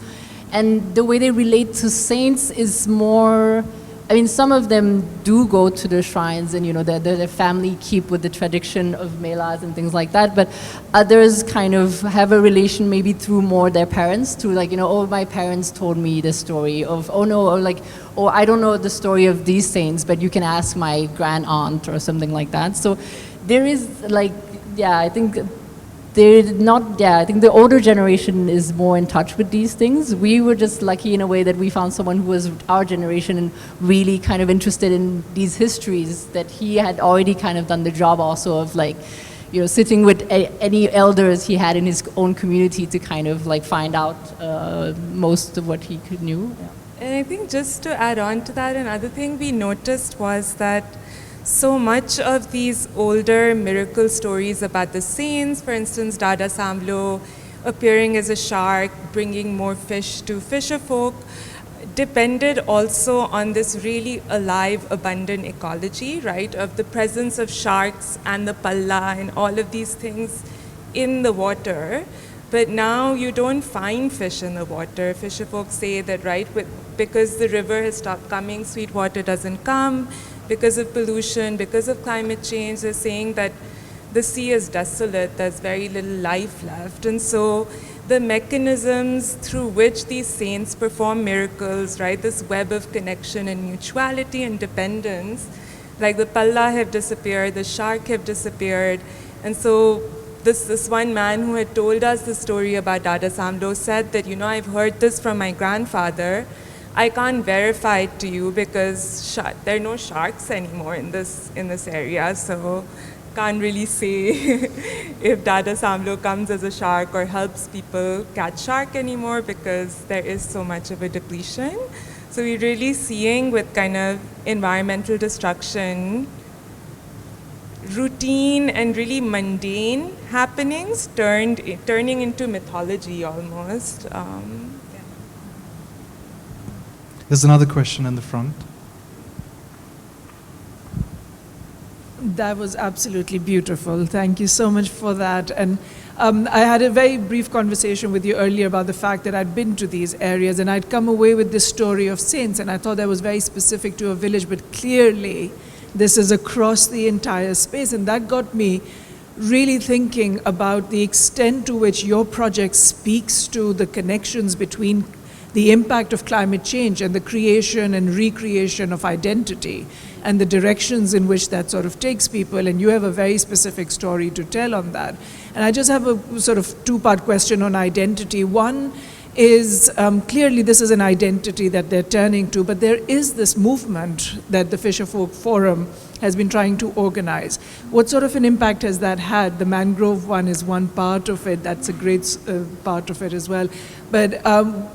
And the way they relate to saints is more, I mean, some of them do go to the shrines and, their family keep with the tradition of melas and things like that, but others kind of have a relation maybe through more their parents, through oh, my parents told me the story of, oh no, or oh, I don't know the story of these saints, but you can ask my grand aunt or something like that. So there is I think I think the older generation is more in touch with these things. We were just lucky in a way that we found someone who was our generation and really kind of interested in these histories, that he had already kind of done the job also of sitting with any elders he had in his own community to kind of find out most of what he knew. Yeah. And I think just to add on to that, another thing we noticed was that so much of these older miracle stories about the saints, for instance, Dada Samlo appearing as a shark, bringing more fish to fisher folk, depended also on this really alive, abundant ecology, right, of the presence of sharks and the palla and all of these things in the water. But now you don't find fish in the water. Fisher folk say that, right, because the river has stopped coming, sweet water doesn't come. Because of pollution, because of climate change, they're saying that the sea is desolate, there's very little life left. And so the mechanisms through which these saints perform miracles, right, this web of connection and mutuality and dependence, like the palla have disappeared, the shark have disappeared. And so this one man who had told us the story about Dada Samlo said that, I've heard this from my grandfather. I can't verify it to you because there are no sharks anymore in this area, so can't really say if Dada Samlo comes as a shark or helps people catch shark anymore because there is so much of a depletion. So we're really seeing with kind of environmental destruction, routine and really mundane happenings turning into mythology almost. There's another question in the front. That was absolutely beautiful. Thank you so much for that. And I had a very brief conversation with you earlier about the fact that I'd been to these areas and I'd come away with this story of saints, and I thought that was very specific to a village, but clearly this is across the entire space, and that got me really thinking about the extent to which your project speaks to the connections between the impact of climate change and the creation and recreation of identity and the directions in which that sort of takes people, and you have a very specific story to tell on that. And I just have a sort of two-part question on identity. One is clearly this is an identity that they're turning to, but there is this movement that the Fisherfolk Forum has been trying to organize. What sort of an impact has that had? The mangrove one is one part of it. That's a great part of it as well. But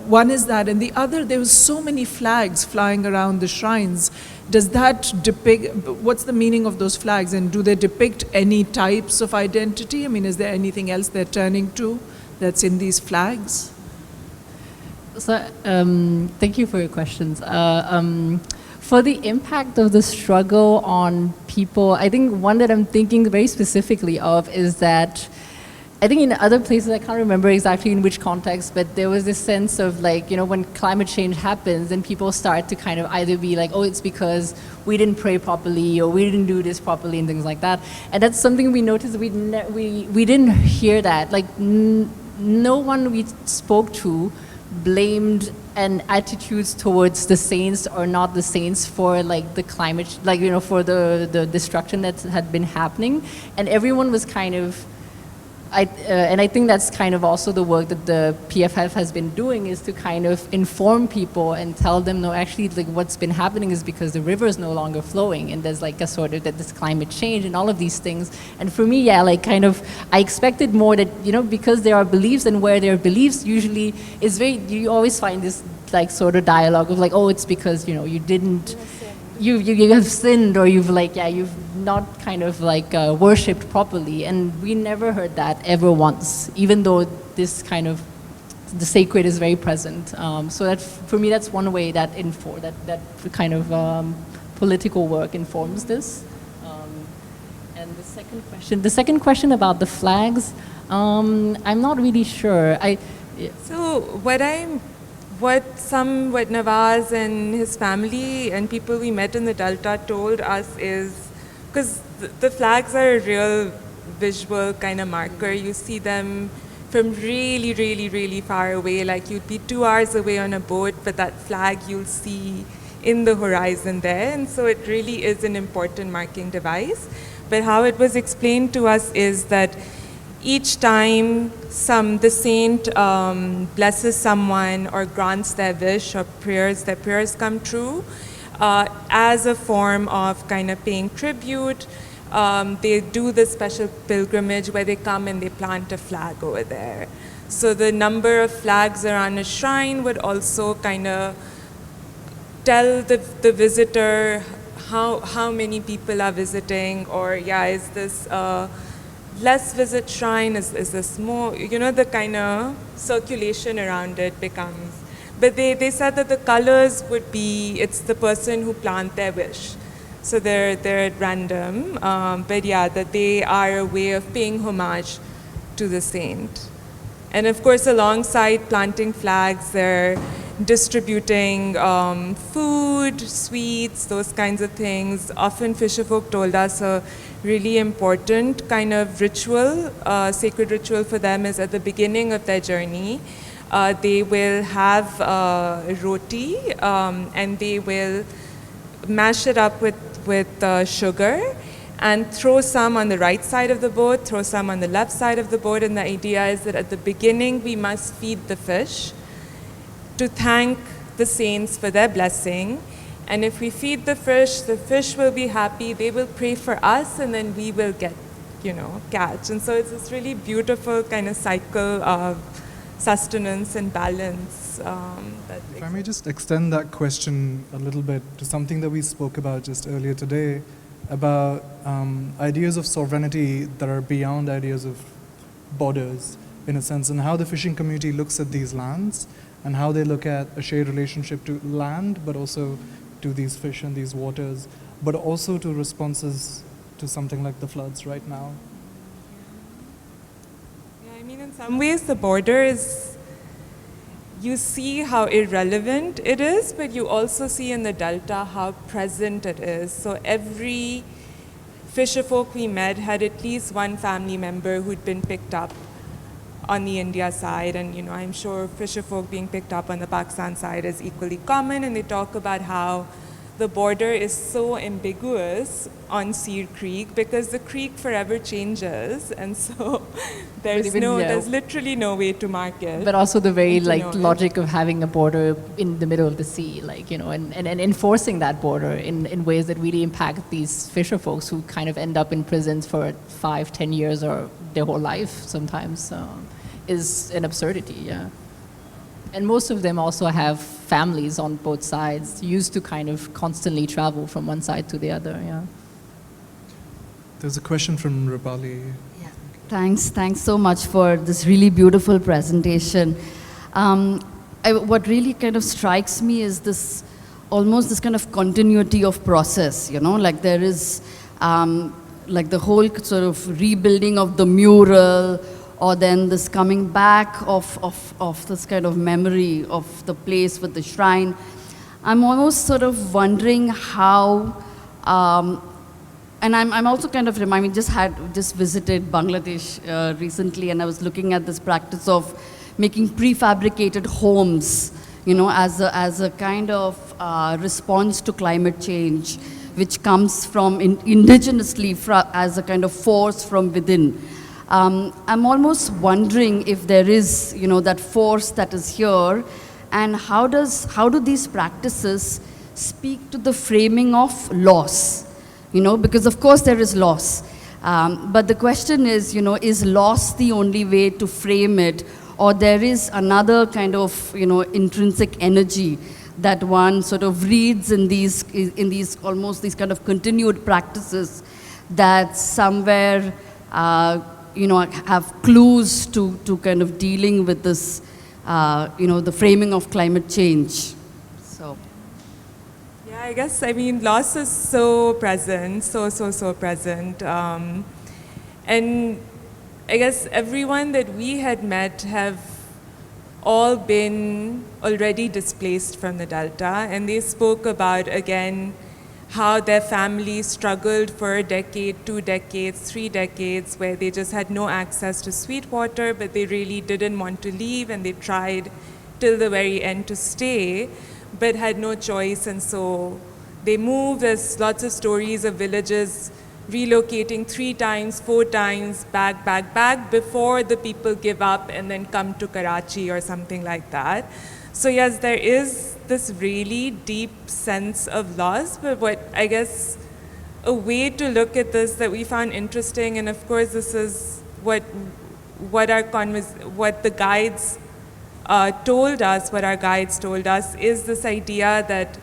one is that, and the other, there was so many flags flying around the shrines. Does that depict, what's the meaning of those flags, and do they depict any types of identity? I mean, is there anything else they're turning to that's in these flags? So, thank you for your questions. For the impact of the struggle on people, I think one that I'm thinking very specifically of is that I think in other places, I can't remember exactly in which context, but there was this sense of like, you know, when climate change happens, then people start to kind of either be like, oh, it's because we didn't pray properly or we didn't do this properly and things like that. And that's something we noticed. We didn't hear that. Like no one we spoke to blamed and attitudes towards the saints or not the saints for like the climate, like, you know, for the destruction that had been happening. And everyone was kind of, and I think that's kind of also the work that the PFF has been doing, is to kind of inform people and tell them, no, actually, like what's been happening is because the river is no longer flowing, and there's like a sort of that this climate change and all of these things. And for me, yeah, like kind of, I expected more that, you know, because there are beliefs, and where there are beliefs, usually is very, you always find this like sort of dialogue of like, oh, it's because, you know, you didn't. You have sinned, or you've like, yeah, you've not kind of like worshipped properly, and we never heard that ever once, even though this kind of, the sacred is very present. So that, for me, that's one way that that kind of political work informs this. And the second question about the flags, I'm not really sure. So what Nawaz and his family and people we met in the Delta told us is, because the flags are a real visual kind of marker. You see them from really, really, really far away. Like you'd be 2 hours away on a boat, but that flag you'll see in the horizon there. And so it really is an important marking device. But how it was explained to us is that each time the saint blesses someone or grants their wish or their prayers come true, as a form of kind of paying tribute, they do this special pilgrimage where they come and they plant a flag over there. So the number of flags around a shrine would also kind of tell the visitor how many people are visiting, or yeah, is this less visit shrine, is this more, you know, the kind of circulation around it becomes. But they said that the colors would be, it's the person who plant their wish. So they're at random, but yeah, that they are a way of paying homage to the saint. And of course, alongside planting flags, they're distributing food, sweets, those kinds of things. Often Fisherfolk told us a really important kind of ritual, sacred ritual for them is at the beginning of their journey. They will have roti, and they will mash it up with sugar and throw some on the right side of the boat, throw some on the left side of the boat. And the idea is that at the beginning we must feed the fish to thank the saints for their blessing. And if we feed the fish will be happy, they will pray for us, and then we will get, you know, catch. And so it's this really beautiful kind of cycle of sustenance and balance. If I may just extend that question a little bit to something that we spoke about just earlier today, about ideas of sovereignty that are beyond ideas of borders, in a sense, and how the fishing community looks at these lands, and how they look at a shared relationship to land, but also to these fish and these waters, but also to responses to something like the floods right now. Yeah, I mean, in some ways the border is, you see how irrelevant it is, but you also see in the Delta how present it is. So every fisherfolk we met had at least one family member who'd been picked up on the India side, and I'm sure fisherfolk being picked up on the Pakistan side is equally common, and they talk about how the border is so ambiguous on Seer Creek because the creek forever changes, and so there's literally no way to mark it. But also the very know logic of having a border in the middle of the sea, and enforcing that border in ways that really impact these fisher folks who kind of end up in prisons for 5-10 years or their whole life sometimes, is an absurdity, yeah. And most of them also have families on both sides, used to kind of constantly travel from one side to the other, yeah. There's a question from Rupali. Yeah. Thanks so much for this really beautiful presentation. What really kind of strikes me is this, almost this kind of continuity of process, like there is like the whole sort of rebuilding of the mural, or then this coming back of this kind of memory of the place with the shrine. I'm almost sort of wondering how, and I'm also kind of reminding, just visited Bangladesh recently, and I was looking at this practice of making prefabricated homes, as a kind of response to climate change, which comes from indigenously as a kind of force from within. I'm almost wondering if there is, that force that is here, and how do these practices speak to the framing of loss? Because of course there is loss, but the question is loss the only way to frame it, or there is another kind of, intrinsic energy that one sort of reads in these almost these kind of continued practices that somewhere have clues to kind of dealing with this, the framing of climate change. So. Yeah, I guess, loss is so present, so present. And I guess everyone that we had met have all been already displaced from the Delta, and they spoke about, again, how their families struggled for a decade, 2 decades, 3 decades, where they just had no access to sweet water, but they really didn't want to leave, and they tried till the very end to stay, but had no choice, and so they moved. There's lots of stories of villages relocating 3 times, 4 times, back, before the people give up and then come to Karachi or something like that. So yes, there is this really deep sense of loss, but what I guess a way to look at this that we found interesting, and of course this is what the guides told us, is this idea that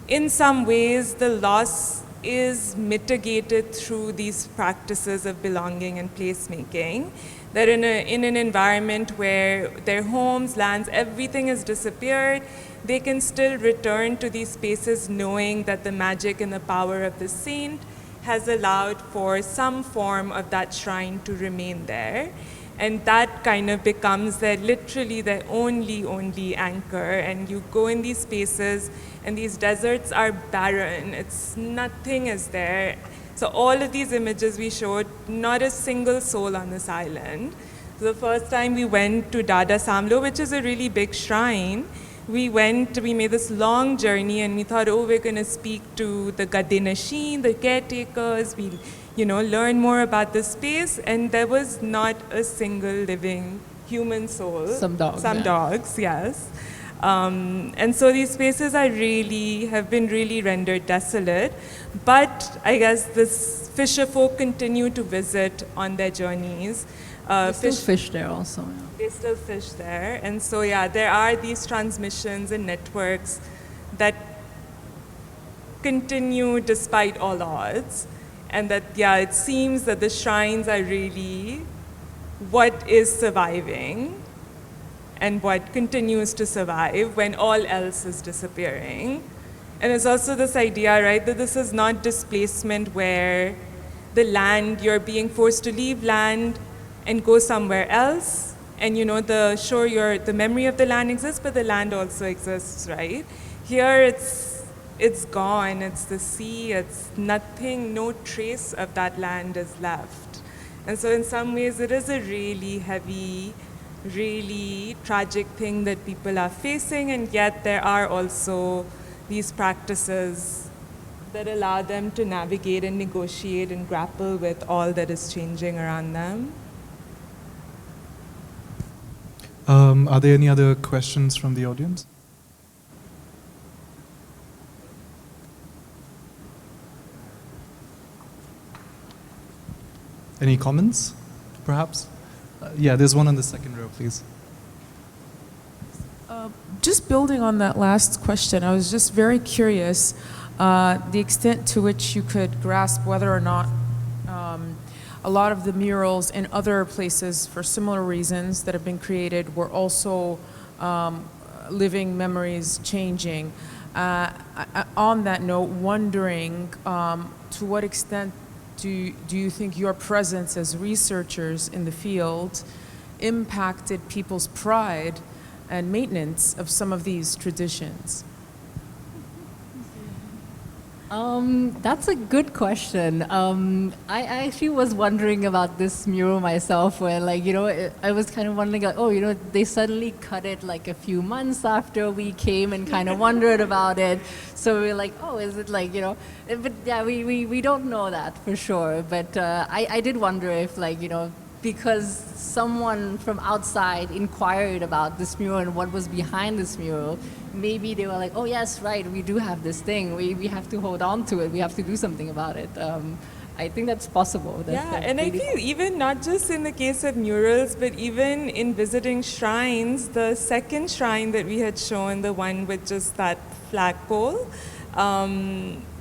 in some ways the loss is mitigated through these practices of belonging and placemaking. That in an environment where their homes, lands, everything has disappeared, they can still return to these spaces knowing that the magic and the power of the saint has allowed for some form of that shrine to remain there. And that kind of becomes literally their only anchor. And you go in these spaces and these deserts are barren. Nothing is there. So all of these images we showed, not a single soul on this island. The first time we went to Dada Samlo, which is a really big shrine, we made this long journey, and we thought, we're going to speak to the Gadde Nashin, the caretakers, we'll learn more about the space, and there was not a single living human soul. Some dogs, yes. And so these spaces have been really rendered desolate, but I guess this fisher folk continue to visit on their journeys. They still fish there also. Yeah. They still fish there, and so there are these transmissions and networks that continue despite all odds, and that it seems that the shrines are really what is surviving and what continues to survive when all else is disappearing. And it's also this idea, right, that this is not displacement where the land, you're being forced to leave land and go somewhere else. And the memory of the land exists, but the land also exists, right? Here it's gone, it's the sea, it's nothing, no trace of that land is left. And so in some ways it is a really heavy, really tragic thing that people are facing, and yet there are also these practices that allow them to navigate and negotiate and grapple with all that is changing around them. Are there any other questions from the audience? Any comments, perhaps? Yeah, there's one on the second row, please. Just building on that last question, I was just very curious the extent to which you could grasp whether or not a lot of the murals in other places for similar reasons that have been created were also living memories changing. On that note, wondering to what extent do you think your presence as researchers in the field impacted people's pride and maintenance of some of these traditions? That's a good question. I actually was wondering about this mural myself, where, like, you know, I was kind of wondering, like, oh, you know, they suddenly cut it like a few months after we came and kind of wondered about it. So we were like, oh, is it like, you know, but yeah, we don't know that for sure. But I did wonder if, like, you know, because someone from outside inquired about this mural and what was behind this mural, maybe they were like, oh yes, right, we do have this thing, we have to hold on to it, we have to do something about it. I think that's possible. Yeah, and I feel even not just in the case of murals, but even in visiting shrines, the second shrine that we had shown, the one with just that flagpole,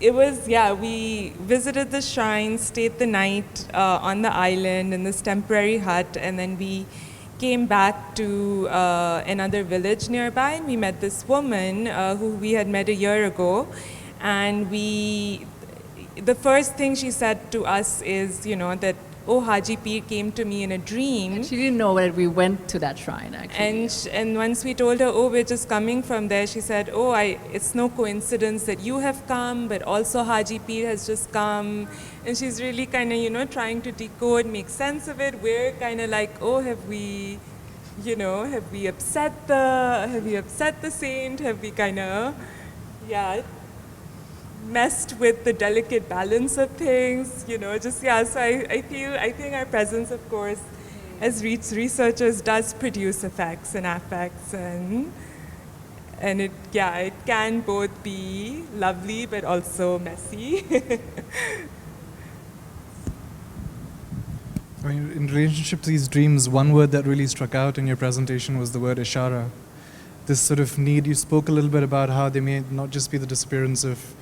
it was, yeah, we visited the shrine, stayed the night on the island in this temporary hut, and then we came back to another village nearby, and we met this woman who we had met a year ago, and the first thing she said to us is, you know, that, oh, Haji Pir came to me in a dream. And she didn't know that we went to that shrine, actually. And once we told her, oh, we're just coming from there, she said, oh, it's no coincidence that you have come, but also Haji Pir has just come. And she's really kind of, you know, trying to decode, make sense of it. We're kind of like, oh, have we upset the saint? Have we kind of, yeah, messed with the delicate balance of things, you know, just, yeah, so I think our presence, of course, as researchers does produce effects and affects, and it can both be lovely but also messy. I mean, in relationship to these dreams, one word that really struck out in your presentation was the word ishara. This sort of need, you spoke a little bit about how they may not just be the disappearance of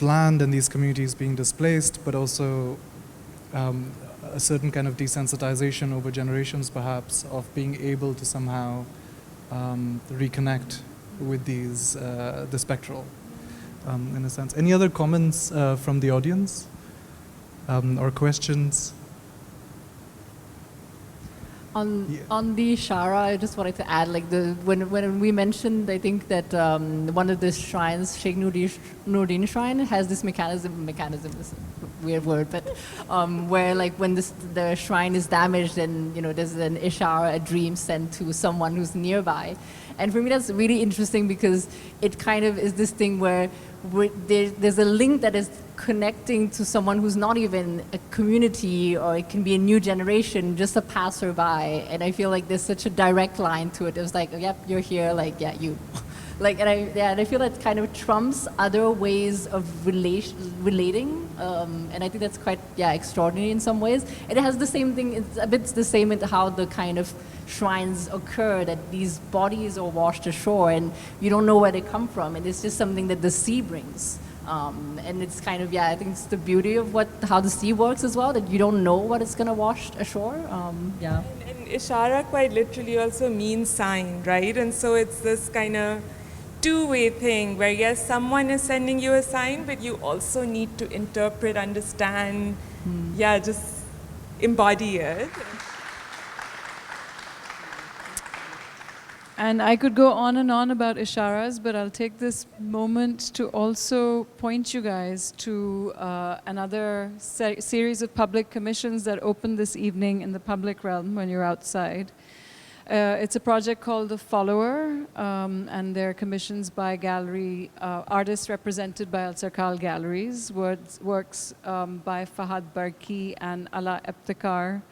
land and these communities being displaced, but also a certain kind of desensitization over generations, perhaps, of being able to somehow reconnect with these, the spectral, in a sense. Any other comments from the audience or questions? On the Shara, I just wanted to add, like, when we mentioned, I think that one of the shrines, Sheikh Nurdin Shrine, has this mechanism is a weird word, but where, like, when the shrine is damaged, and, you know, there's an ishara, a dream sent to someone who's nearby. And for me, that's really interesting, because it kind of is this thing where there's a link that is connecting to someone who's not even a community, or it can be a new generation, just a passerby. And I feel like there's such a direct line to it. It was like, oh, yep, you're here, like, yeah, you. Like, and I feel that kind of trumps other ways of relating. And I think that's quite, extraordinary in some ways. And it has the same thing, it's a bit the same with how the kind of shrines occur, that these bodies are washed ashore and you don't know where they come from, and it's just something that the sea brings. And it's kind of, I think it's the beauty of how the sea works as well, that you don't know what it's going to wash ashore. And ishara quite literally also means sign, right? And so it's this kind of two-way thing where, yes, someone is sending you a sign, but you also need to interpret, understand, just embody it. And I could go on and on about isharas, but I'll take this moment to also point you guys to another series of public commissions that opened this evening in the public realm when you're outside. It's a project called The Follower, and they're commissions by gallery artists represented by Alserkal Galleries, works by Fahad Barki and Ala Ebtekar.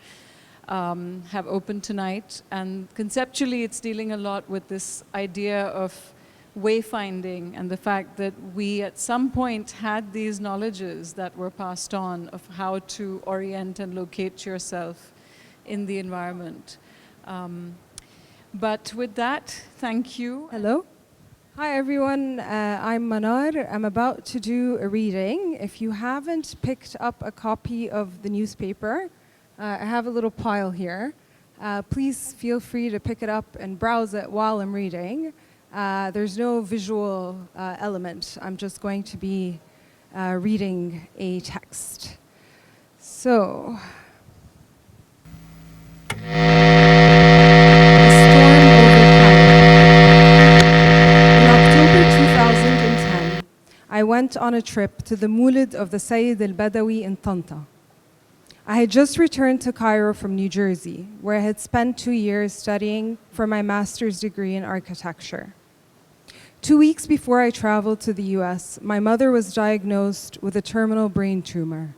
Have opened tonight, and conceptually it's dealing a lot with this idea of wayfinding and the fact that we at some point had these knowledges that were passed on of how to orient and locate yourself in the environment. But with that, thank you. Hello. Hi everyone, I'm Manar. I'm about to do a reading. If you haven't picked up a copy of the newspaper, I have a little pile here. Please feel free to pick it up and browse it while I'm reading. There's no visual element. I'm just going to be reading a text. So, in October 2010, I went on a trip to the Mulid of the Sayyid al-Badawi in Tanta. I had just returned to Cairo from New Jersey, where I had spent 2 years studying for my master's degree in architecture. 2 weeks before I traveled to the US, my mother was diagnosed with a terminal brain tumor.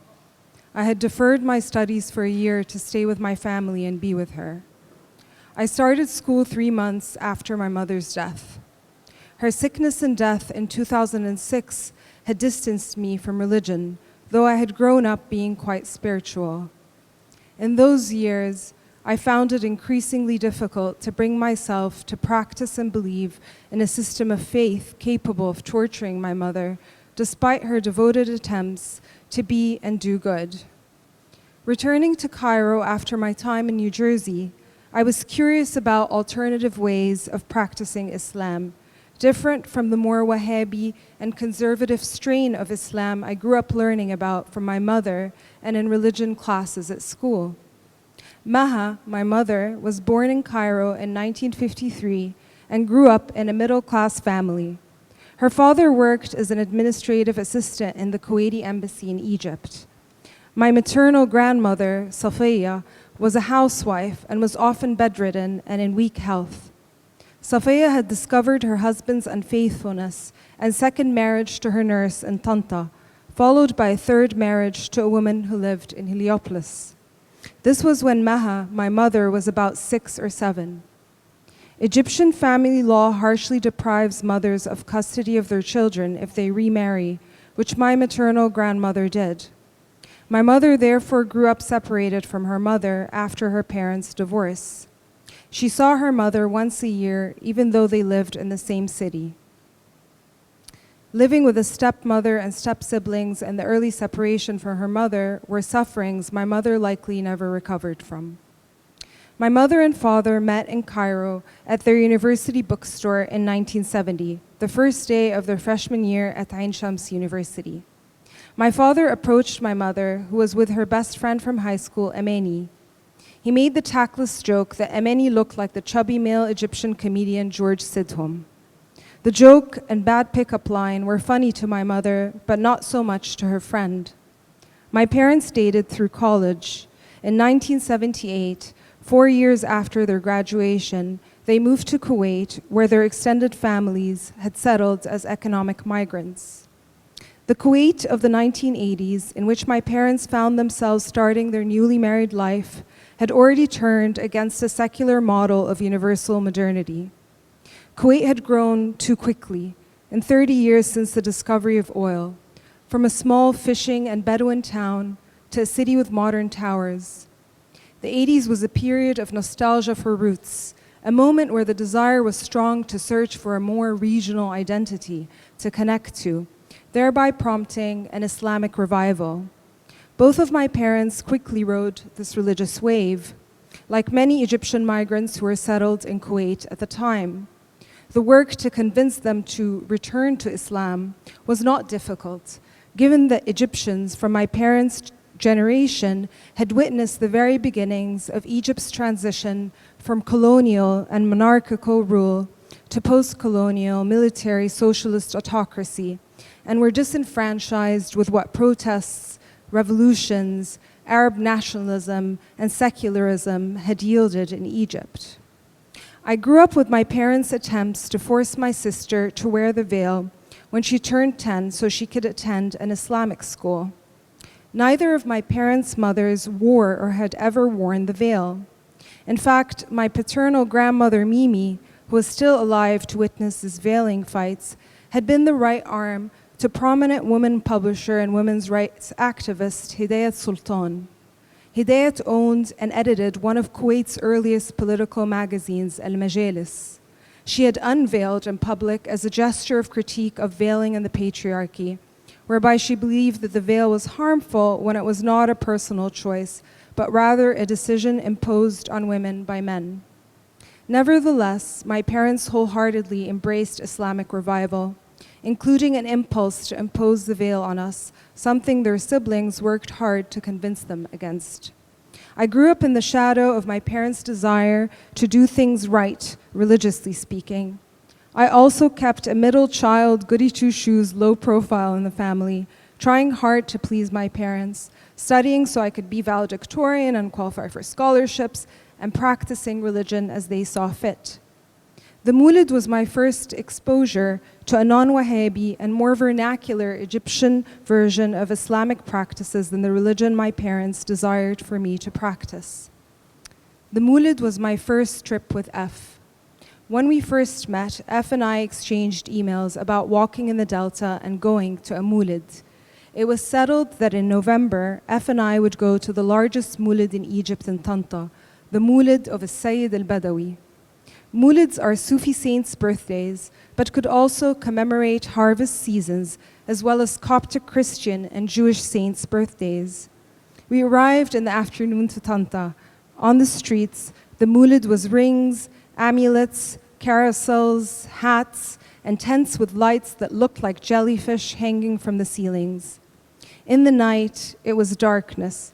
I had deferred my studies for a year to stay with my family and be with her. I started school 3 months after my mother's death. Her sickness and death in 2006 had distanced me from religion, though I had grown up being quite spiritual. In those years, I found it increasingly difficult to bring myself to practice and believe in a system of faith capable of torturing my mother, despite her devoted attempts to be and do good. Returning to Cairo after my time in New Jersey, I was curious about alternative ways of practicing Islam, different from the more Wahhabi and conservative strain of Islam I grew up learning about from my mother and in religion classes at school. Maha, my mother, was born in Cairo in 1953 and grew up in a middle-class family. Her father worked as an administrative assistant in the Kuwaiti embassy in Egypt. My maternal grandmother, Safiya, was a housewife and was often bedridden and in weak health. Safiya had discovered her husband's unfaithfulness and second marriage to her nurse in Tanta, followed by a third marriage to a woman who lived in Heliopolis. This was when Maha, my mother, was about 6 or 7. Egyptian family law harshly deprives mothers of custody of their children if they remarry, which my maternal grandmother did. My mother therefore grew up separated from her mother after her parents' divorce. She saw her mother once a year, even though they lived in the same city. Living with a stepmother and step-siblings and the early separation from her mother were sufferings my mother likely never recovered from. My mother and father met in Cairo at their university bookstore in 1970, the first day of their freshman year at Ain Shams University. My father approached my mother, who was with her best friend from high school, Ameni. He made the tactless joke that Ameni looked like the chubby male Egyptian comedian George Sidhom. The joke and bad pickup line were funny to my mother, but not so much to her friend. My parents dated through college. In 1978, 4 years after their graduation, they moved to Kuwait, where their extended families had settled as economic migrants. The Kuwait of the 1980s, in which my parents found themselves starting their newly married life, had already turned against a secular model of universal modernity. Kuwait had grown too quickly, in 30 years since the discovery of oil, from a small fishing and Bedouin town to a city with modern towers. The 80s was a period of nostalgia for roots, a moment where the desire was strong to search for a more regional identity to connect to, thereby prompting an Islamic revival. Both of my parents quickly rode this religious wave, like many Egyptian migrants who were settled in Kuwait at the time. The work to convince them to return to Islam was not difficult, given that Egyptians from my parents' generation had witnessed the very beginnings of Egypt's transition from colonial and monarchical rule to post-colonial military socialist autocracy, and were disenfranchised with what protests, revolutions, Arab nationalism, and secularism had yielded in Egypt. I grew up with my parents' attempts to force my sister to wear the veil when she turned 10 so she could attend an Islamic school. Neither of my parents' mothers wore or had ever worn the veil. In fact, my paternal grandmother Mimi, who was still alive to witness these veiling fights, had been the right arm to prominent woman publisher and women's rights activist Hidayat Sultan. Hidayat owned and edited one of Kuwait's earliest political magazines, Al Majalis. She had unveiled in public as a gesture of critique of veiling and the patriarchy, whereby she believed that the veil was harmful when it was not a personal choice, but rather a decision imposed on women by men. Nevertheless, my parents wholeheartedly embraced Islamic revival, including an impulse to impose the veil on us, something their siblings worked hard to convince them against. I grew up in the shadow of my parents' desire to do things right, religiously speaking. I also kept a middle child, goody two-shoes, low profile in the family, trying hard to please my parents, studying so I could be valedictorian and qualify for scholarships, and practicing religion as they saw fit. The Mulid was my first exposure to a non-Wahhabi and more vernacular Egyptian version of Islamic practices than the religion my parents desired for me to practice. The Mulid was my first trip with F. When we first met, F and I exchanged emails about walking in the Delta and going to a Mulid. It was settled that in November, F and I would go to the largest Mulid in Egypt in Tanta, the Mulid of Sayyid al-Badawi. Mulids are Sufi saints' birthdays, but could also commemorate harvest seasons, as well as Coptic Christian and Jewish saints' birthdays. We arrived in the afternoon to Tanta. On the streets, the Mulid was rings, amulets, carousels, hats, and tents with lights that looked like jellyfish hanging from the ceilings. In the night, it was darkness,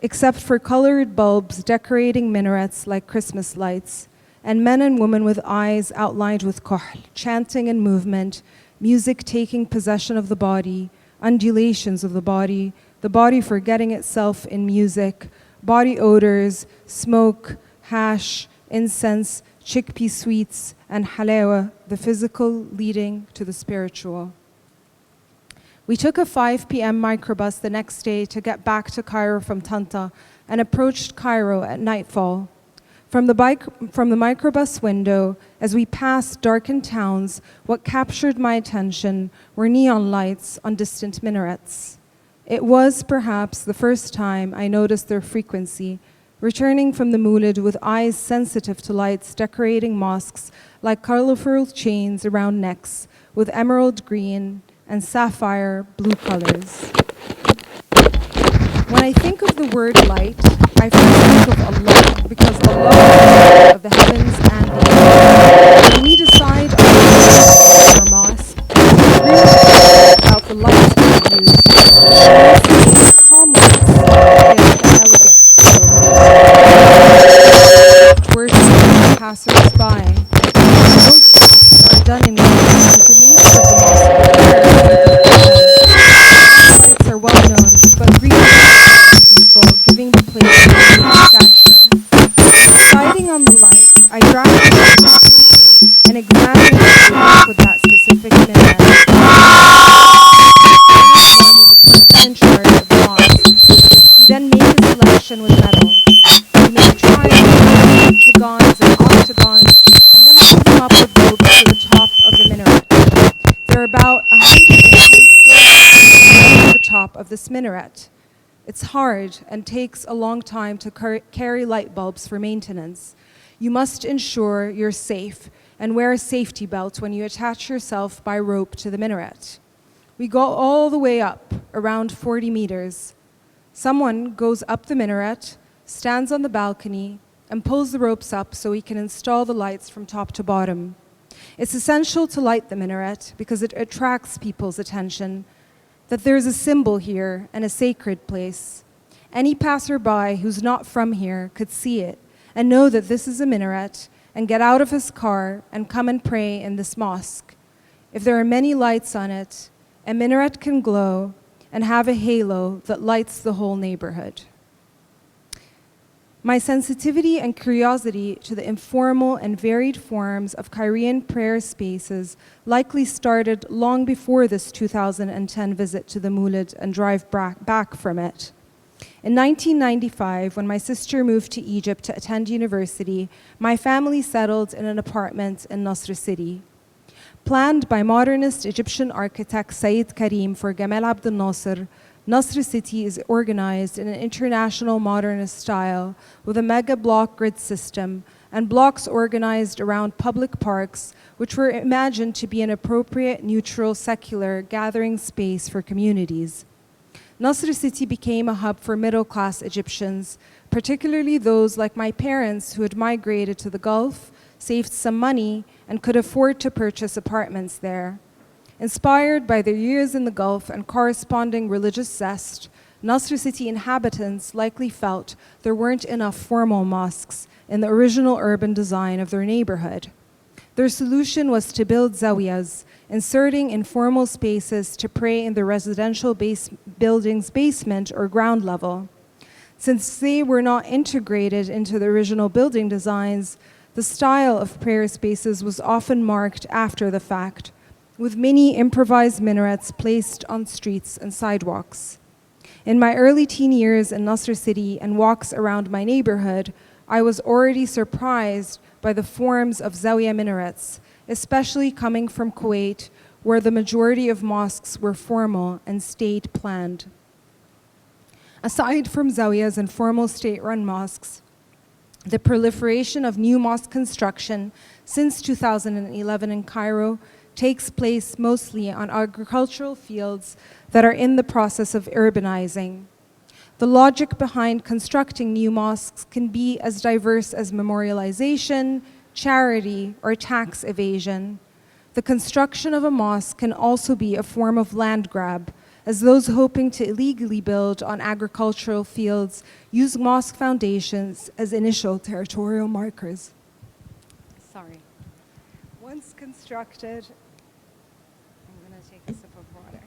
except for colored bulbs decorating minarets like Christmas lights, and men and women with eyes outlined with kohl, chanting and movement, music taking possession of the body, undulations of the body forgetting itself in music, body odors, smoke, hash, incense, chickpea sweets, and halawa, the physical leading to the spiritual. We took a 5 p.m. microbus the next day to get back to Cairo from Tanta and approached Cairo at nightfall. From the microbus window, as we passed darkened towns, what captured my attention were neon lights on distant minarets. It was perhaps the first time I noticed their frequency, returning from the Mulid with eyes sensitive to lights decorating mosques like colorful chains around necks with emerald green and sapphire blue colors. When I think of the word light, I first think of Allah, because Allah is of the heavens and the earth. When we decide on our mosque, we agree about the lights we use. Calm lights give an elegant glow. Worship passers-by. Most are done in green, and the nature of the mosque is lights are well known, but green people giving the place a stature. Deciding on the lights, I drafted a piece of paper and examined it with that specific minaret. One was the person in charge of the mosque. We then made a selection with metal. We made triangles, hexagons, and octagons, and then pulled them up with ropes to the top of the minaret. There are about 110 foot to the top of this minaret. It's hard and takes a long time to carry light bulbs for maintenance. You must ensure you're safe and wear a safety belt when you attach yourself by rope to the minaret. We go all the way up, around 40 meters. Someone goes up the minaret, stands on the balcony, and pulls the ropes up so we can install the lights from top to bottom. It's essential to light the minaret because it attracts people's attention, that there's a symbol here and a sacred place. Any passerby who's not from here could see it and know that this is a minaret and get out of his car and come and pray in this mosque. If there are many lights on it, a minaret can glow and have a halo that lights the whole neighborhood. My sensitivity and curiosity to the informal and varied forms of Cairean prayer spaces likely started long before this 2010 visit to the Moulid and drive back from it. In 1995, when my sister moved to Egypt to attend university, my family settled in an apartment in Nasr City. Planned by modernist Egyptian architect Said Karim for Gamal Abdel Nasser, Nasr City is organized in an international modernist style with a mega block grid system and blocks organized around public parks, which were imagined to be an appropriate, neutral, secular gathering space for communities. Nasr City became a hub for middle-class Egyptians, particularly those like my parents who had migrated to the Gulf, saved some money, and could afford to purchase apartments there. Inspired by their years in the Gulf and corresponding religious zest, Nasr City inhabitants likely felt there weren't enough formal mosques in the original urban design of their neighborhood. Their solution was to build zawiyas, inserting informal spaces to pray in the residential building's basement or ground level. Since they were not integrated into the original building designs, the style of prayer spaces was often marked after the fact, with many improvised minarets placed on streets and sidewalks. In my early teen years in Nasr City and walks around my neighborhood, I was already surprised by the forms of zawiya minarets, especially coming from Kuwait, where the majority of mosques were formal and state-planned. Aside from zawiyas and formal state-run mosques, the proliferation of new mosque construction since 2011 in Cairo takes place mostly on agricultural fields that are in the process of urbanizing. The logic behind constructing new mosques can be as diverse as memorialization, charity, or tax evasion. The construction of a mosque can also be a form of land grab, as those hoping to illegally build on agricultural fields use mosque foundations as initial territorial markers. Sorry. Once constructed, I'm going to take a sip of water.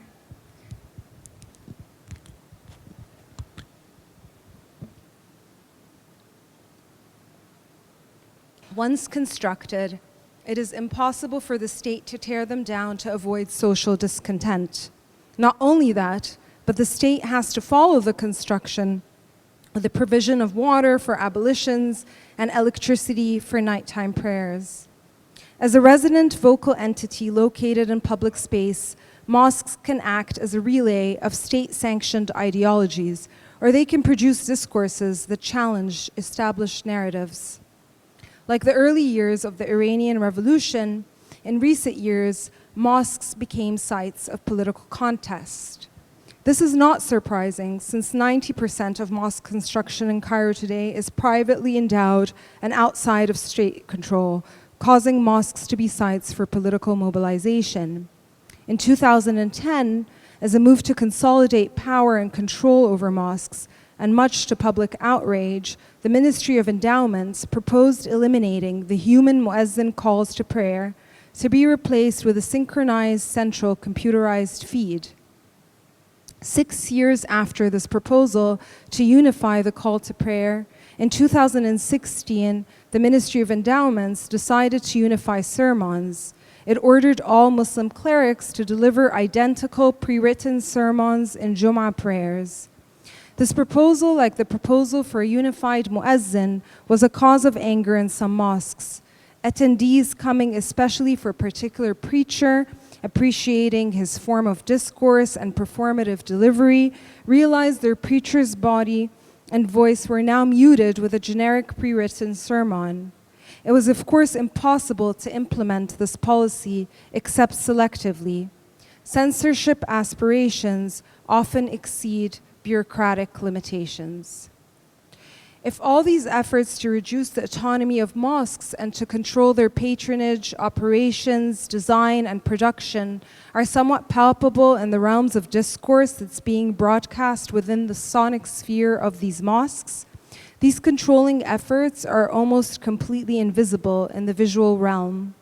Once constructed, it is impossible for the state to tear them down to avoid social discontent. Not only that, but the state has to follow the construction with the provision of water for ablutions and electricity for nighttime prayers. As a resident vocal entity located in public space, mosques can act as a relay of state-sanctioned ideologies, or they can produce discourses that challenge established narratives. Like the early years of the Iranian Revolution, in recent years, mosques became sites of political contest. This is not surprising, since 90% of mosque construction in Cairo today is privately endowed and outside of state control, causing mosques to be sites for political mobilization. In 2010, as a move to consolidate power and control over mosques, and much to public outrage, the Ministry of Endowments proposed eliminating the human muezzin calls to prayer to be replaced with a synchronized central computerized feed. 6 years after this proposal to unify the call to prayer, in 2016, the Ministry of Endowments decided to unify sermons. It ordered all Muslim clerics to deliver identical pre-written sermons in Jum'ah prayers. This proposal, like the proposal for a unified muezzin, was a cause of anger in some mosques. Attendees coming especially for a particular preacher, appreciating his form of discourse and performative delivery, realized their preacher's body and voice were now muted with a generic pre-written sermon. It was of course impossible to implement this policy except selectively. Censorship aspirations often exceed bureaucratic limitations. If all these efforts to reduce the autonomy of mosques and to control their patronage, operations, design, and production are somewhat palpable in the realms of discourse that's being broadcast within the sonic sphere of these mosques, these controlling efforts are almost completely invisible in the visual realm.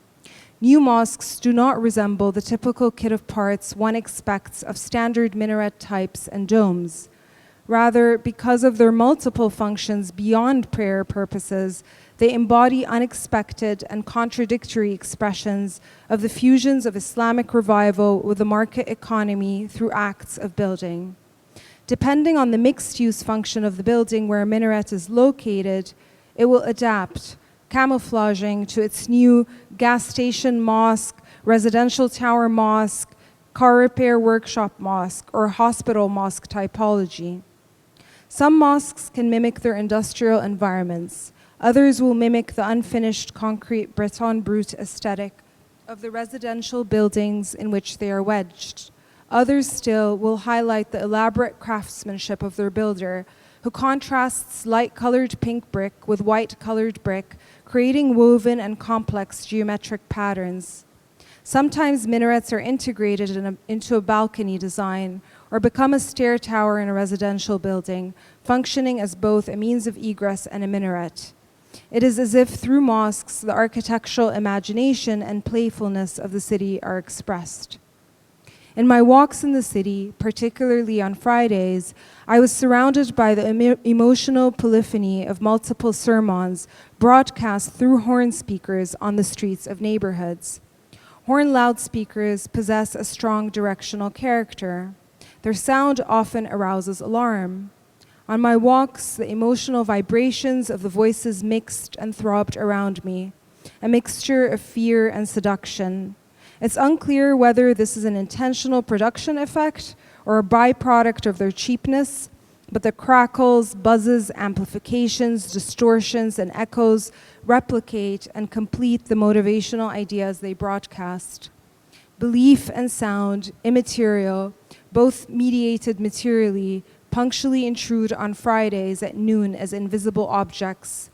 New mosques do not resemble the typical kit of parts one expects of standard minaret types and domes. Rather, because of their multiple functions beyond prayer purposes, they embody unexpected and contradictory expressions of the fusions of Islamic revival with the market economy through acts of building. Depending on the mixed-use function of the building where a minaret is located, it will adapt, camouflaging to its new gas station mosque, residential tower mosque, car repair workshop mosque, or hospital mosque typology. Some mosques can mimic their industrial environments. Others will mimic the unfinished concrete Breton brute aesthetic of the residential buildings in which they are wedged. Others still will highlight the elaborate craftsmanship of their builder, who contrasts light-colored pink brick with white-colored brick, creating woven and complex geometric patterns. Sometimes minarets are integrated into a balcony design or become a stair tower in a residential building, functioning as both a means of egress and a minaret. It is as if through mosques, the architectural imagination and playfulness of the city are expressed. In my walks in the city, particularly on Fridays, I was surrounded by the emotional polyphony of multiple sermons broadcast through horn speakers on the streets of neighborhoods. Horn loudspeakers possess a strong directional character. Their sound often arouses alarm. On my walks, the emotional vibrations of the voices mixed and throbbed around me, a mixture of fear and seduction. It's unclear whether this is an intentional production effect or a byproduct of their cheapness, but the crackles, buzzes, amplifications, distortions, and echoes replicate and complete the motivational ideas they broadcast. Belief and sound, immaterial, both mediated materially, punctually intrude on Fridays at noon as invisible objects.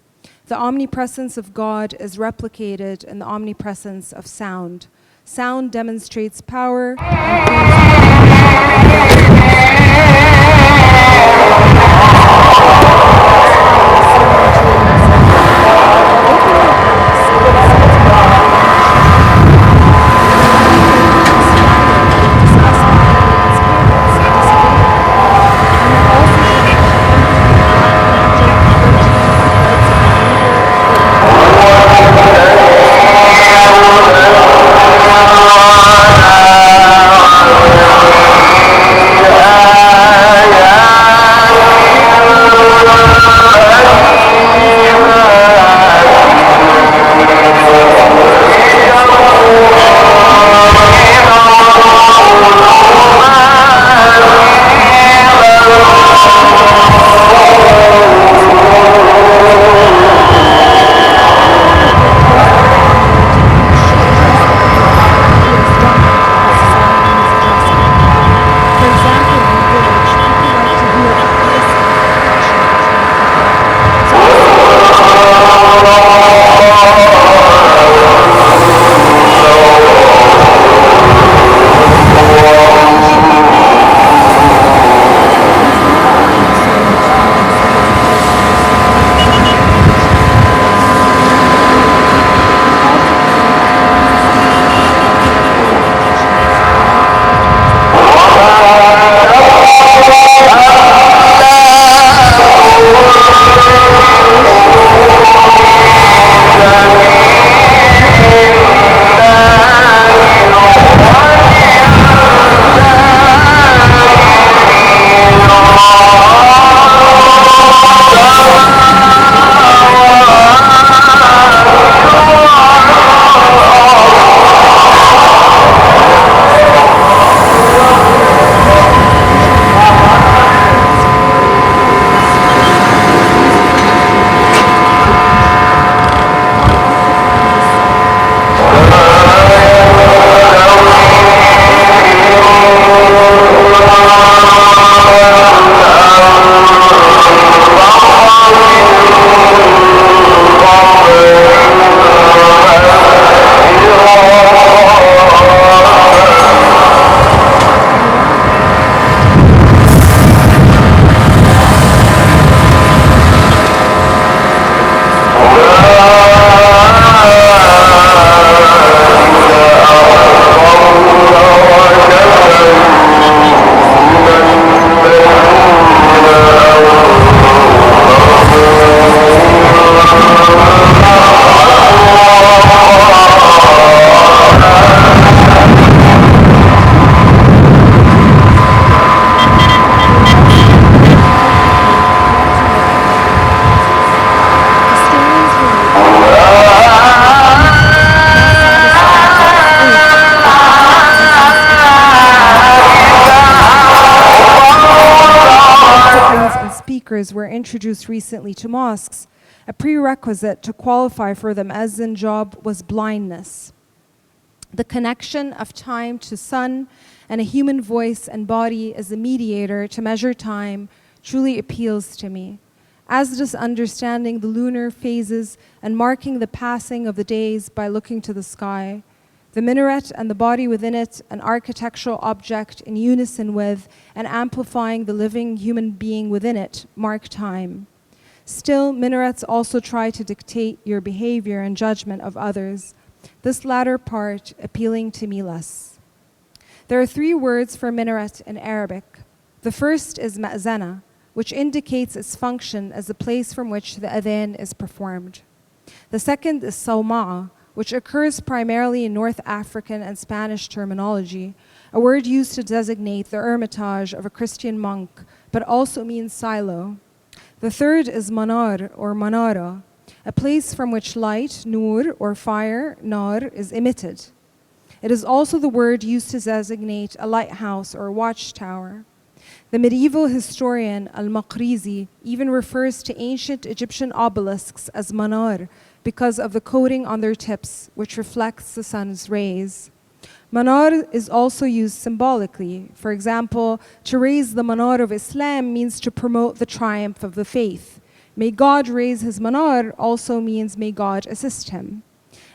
The omnipresence of God is replicated in the omnipresence of sound. Sound demonstrates power speakers were introduced recently to mosques, a prerequisite to qualify for the muezzin job was blindness. The connection of time to sun and a human voice and body as a mediator to measure time truly appeals to me, as does understanding the lunar phases and marking the passing of the days by looking to the sky. The minaret and the body within it, an architectural object in unison with and amplifying the living human being within it, mark time. Still, minarets also try to dictate your behavior and judgment of others, this latter part appealing to me less. There are 3 words for minaret in Arabic. The first is ma'zana, which indicates its function as the place from which the adhan is performed. The second is sawma'a, which occurs primarily in North African and Spanish terminology, a word used to designate the hermitage of a Christian monk, but also means silo. The third is manar or manara, a place from which light, nur, or fire, nar, is emitted. It is also the word used to designate a lighthouse or a watchtower. The medieval historian Al-Maqrizi even refers to ancient Egyptian obelisks as manar because of the coating on their tips, which reflects the sun's rays. Manar is also used symbolically. For example, to raise the manar of Islam means to promote the triumph of the faith. May God raise his manar also means may God assist him.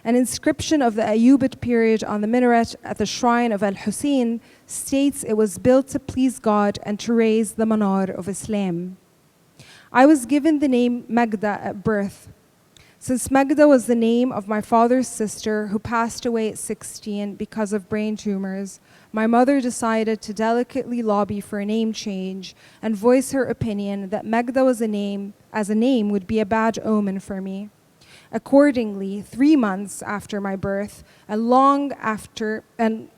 An inscription of the Ayyubid period on the minaret at the shrine of Al-Hussein states it was built to please God and to raise the manar of Islam. I was given the name Magda at birth. Since Magda was the name of my father's sister who passed away at 16 because of brain tumors, my mother decided to delicately lobby for a name change and voice her opinion that Magda was as a name would be a bad omen for me. Accordingly, 3 months after my birth, and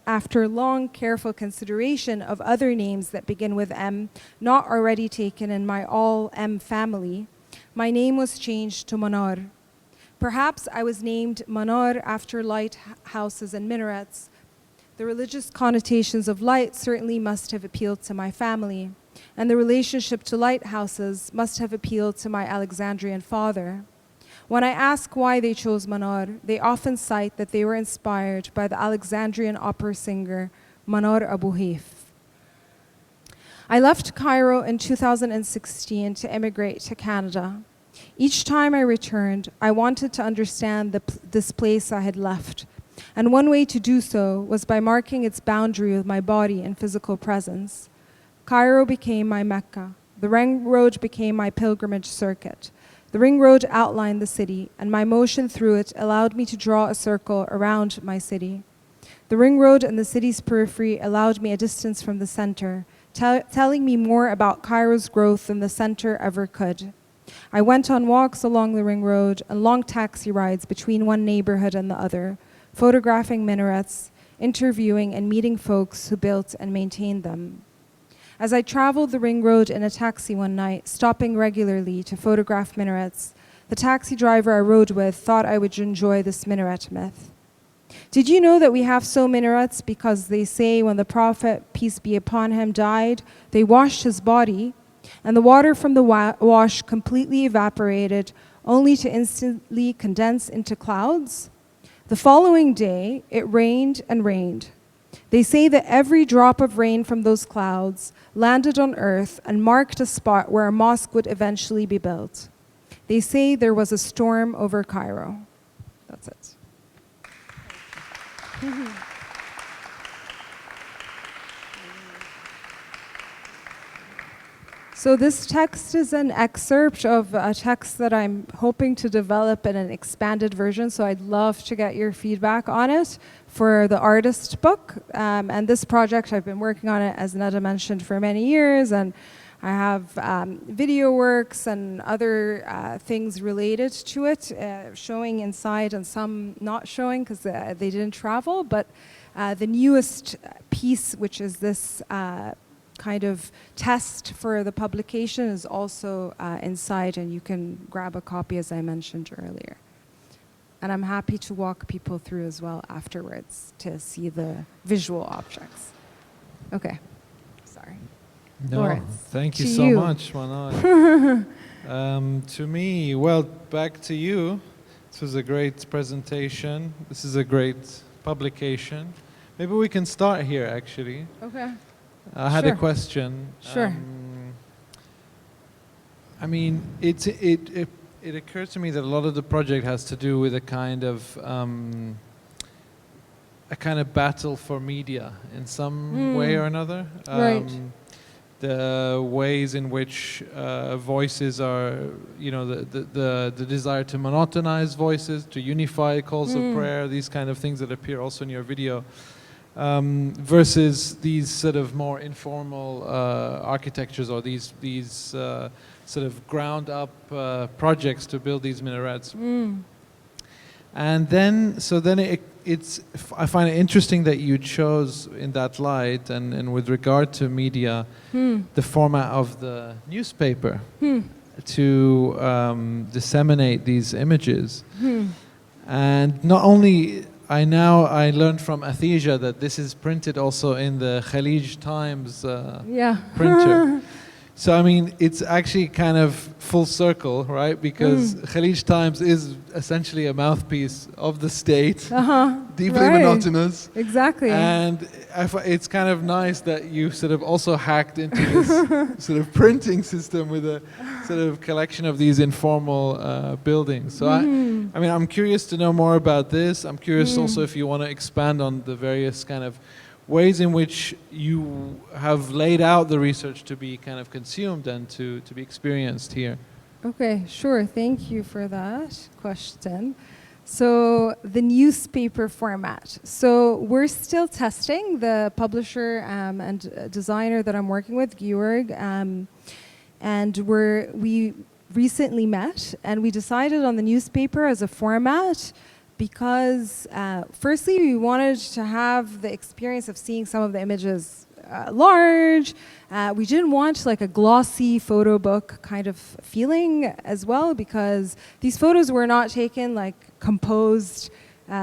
after long careful consideration of other names that begin with M, not already taken in my all M family, my name was changed to Manar. Perhaps I was named Manar after lighthouses and minarets. The religious connotations of light certainly must have appealed to my family, and the relationship to lighthouses must have appealed to my Alexandrian father. When I ask why they chose Manar, they often cite that they were inspired by the Alexandrian opera singer Manar Abu Haif. I left Cairo in 2016 to immigrate to Canada. Each time I returned, I wanted to understand this place I had left, and one way to do so was by marking its boundary with my body and physical presence. Cairo became my Mecca. The Ring Road became my pilgrimage circuit. The Ring Road outlined the city, and my motion through it allowed me to draw a circle around my city. The Ring Road and the city's periphery allowed me a distance from the center, telling me more about Cairo's growth than the center ever could. I went on walks along the Ring Road and long taxi rides between one neighborhood and the other, photographing minarets, interviewing and meeting folks who built and maintained them. As I traveled the Ring Road in a taxi one night, stopping regularly to photograph minarets, the taxi driver I rode with thought I would enjoy this minaret myth. Did you know that we have so minarets because they say when the Prophet, peace be upon him, died, they washed his body, and the water from the wash completely evaporated, only to instantly condense into clouds? The following day, it rained and rained. They say that every drop of rain from those clouds landed on earth and marked a spot where a mosque would eventually be built. They say there was a storm over Cairo. That's it. So this text is an excerpt of a text that I'm hoping to develop in an expanded version, so I'd love to get your feedback on it for the artist book. And this project, I've been working on it, as Nada mentioned, for many years, and I have video works and other things related to it, showing inside and some not showing because they didn't travel, but the newest piece, which is this kind of test for the publication, is also inside, and you can grab a copy, as I mentioned earlier. And I'm happy to walk people through as well afterwards to see the visual objects. Okay, sorry. No, Lawrence, thank you to so you. much, Manar. To me, well, back to you. This was a great presentation. This is a great publication. Maybe we can start here, actually. Okay. I had a Sure. question. Sure. I mean, it occurs to me that a lot of the project has to do with a kind of battle for media in some way or another. Right. The ways in which voices are, the desire to monotonize voices, to unify calls of prayer, these kind of things that appear also in your video, versus these sort of more informal architectures or these sort of ground up projects to build these minarets. And then, I find it interesting that you chose in that light and with regard to media, the format of the newspaper to disseminate these images. And not only, I learned from Athija that this is printed also in the Khalij Times printer. So, I mean, it's actually kind of full circle, right? Because Khalij Times is essentially a mouthpiece of the state, deeply monotonous. Exactly. And it's kind of nice that you sort of also hacked into this sort of printing system with a sort of collection of these informal buildings. So, I mean, I'm curious to know more about this. I'm curious also if you want to expand on the various kind of ways in which you have laid out the research to be kind of consumed and to be experienced here. Okay, sure. Thank you for that question. So the newspaper format. So we're still testing. The publisher and designer that I'm working with, Georg, and we recently met and we decided on the newspaper as a format because firstly, we wanted to have the experience of seeing some of the images large. We didn't want like a glossy photo book kind of feeling as well because these photos were not taken like composed,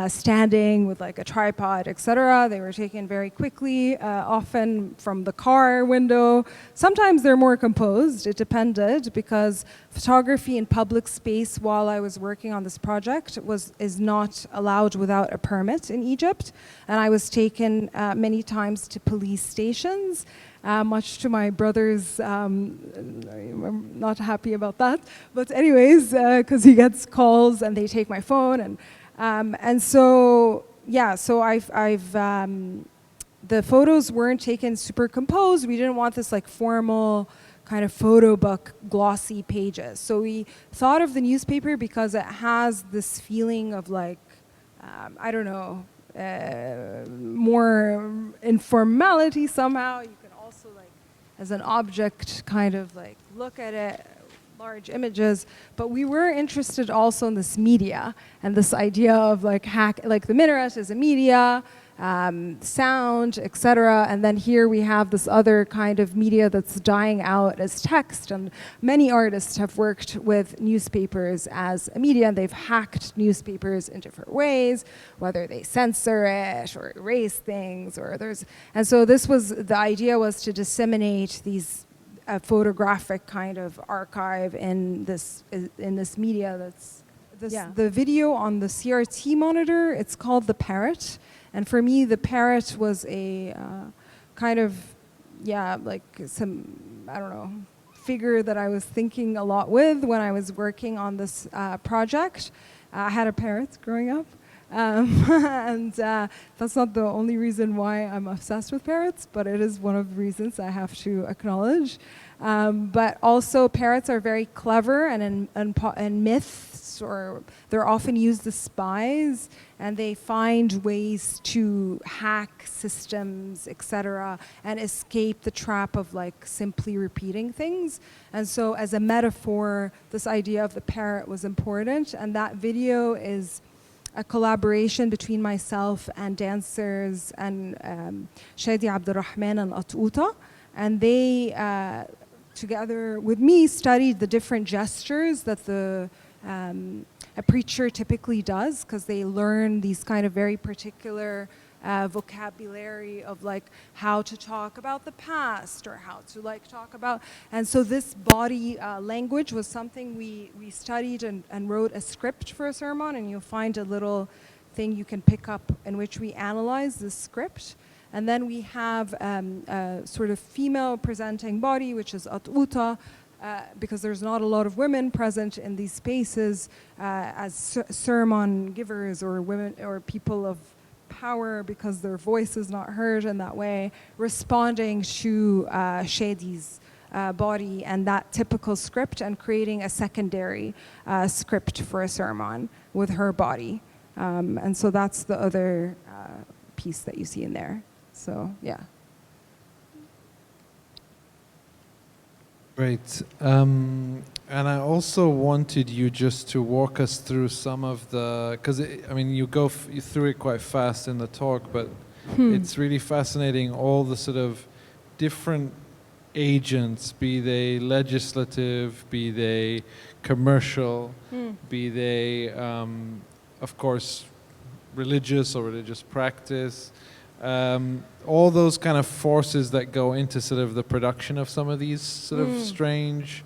standing with like a tripod, etc. They were taken very quickly, often from the car window. Sometimes they're more composed. It depended because photography in public space while I was working on this project is not allowed without a permit in Egypt. And I was taken many times to police stations, much to my brother's, I'm not happy about that. But anyways, because he gets calls and they take my phone and so the photos weren't taken super composed. We didn't want this like formal kind of photo book, glossy pages. So we thought of the newspaper because it has this feeling of like, I don't know, more informality somehow. You can also like, as an object, kind of like look at it, large images, but we were interested also in this media and this idea of like the minaret is a media, sound, etc. And then here we have this other kind of media that's dying out as text. And many artists have worked with newspapers as a media, and they've hacked newspapers in different ways, whether they censor it or erase things, and so the idea was to disseminate these a photographic kind of archive in this media. The video on the CRT monitor, it's called The Parrot. And for me, The Parrot was a kind of, like some, I don't know, figure that I was thinking a lot with when I was working on this project. I had a parrot growing up. And that's not the only reason why I'm obsessed with parrots, but it is one of the reasons I have to acknowledge. But also parrots are very clever, and in myths, or they're often used as spies, and they find ways to hack systems, etc., and escape the trap of like simply repeating things. And so as a metaphor, this idea of the parrot was important, and that video is a collaboration between myself and dancers and Shadi Abdurrahman and Atouta, and they together with me studied the different gestures that a preacher typically does, because they learn these kind of very particular vocabulary of like how to talk about the past or how to like talk about, and so this body language was something we studied and wrote a script for a sermon, and you'll find a little thing you can pick up in which we analyze this script. And then we have a sort of female presenting body, which is at'uta, because there's not a lot of women present in these spaces as sermon givers or women or people of power, because their voice is not heard in that way, responding to Shadi's body and that typical script, and creating a secondary script for a sermon with her body. And so that's the other piece that you see in there. So, yeah. Great. And I also wanted you just to walk us through some of the, because I mean, you through it quite fast in the talk, but it's really fascinating, all the sort of different agents, be they legislative, be they commercial, be they, of course, religious or religious practice, all those kind of forces that go into sort of the production of some of these sort of strange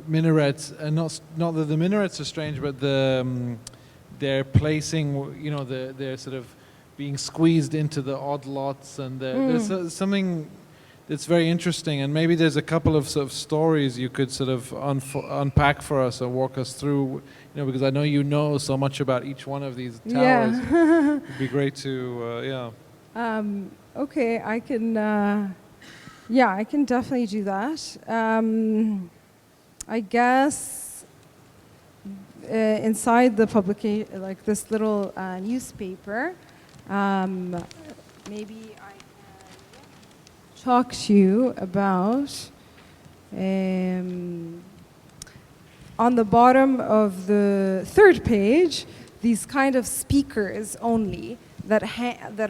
minarets, and not that the minarets are strange, but they're placing, you know, they're sort of being squeezed into the odd lots, and there's something that's very interesting, and maybe there's a couple of sort of stories you could sort of unpack for us or walk us through, you know, because I know you know so much about each one of these towers. Yeah. It'd be great to, Okay, I can definitely do that. I guess inside the publication, like this little newspaper, maybe I can talk to you about on the bottom of the third page, these kind of speakers only that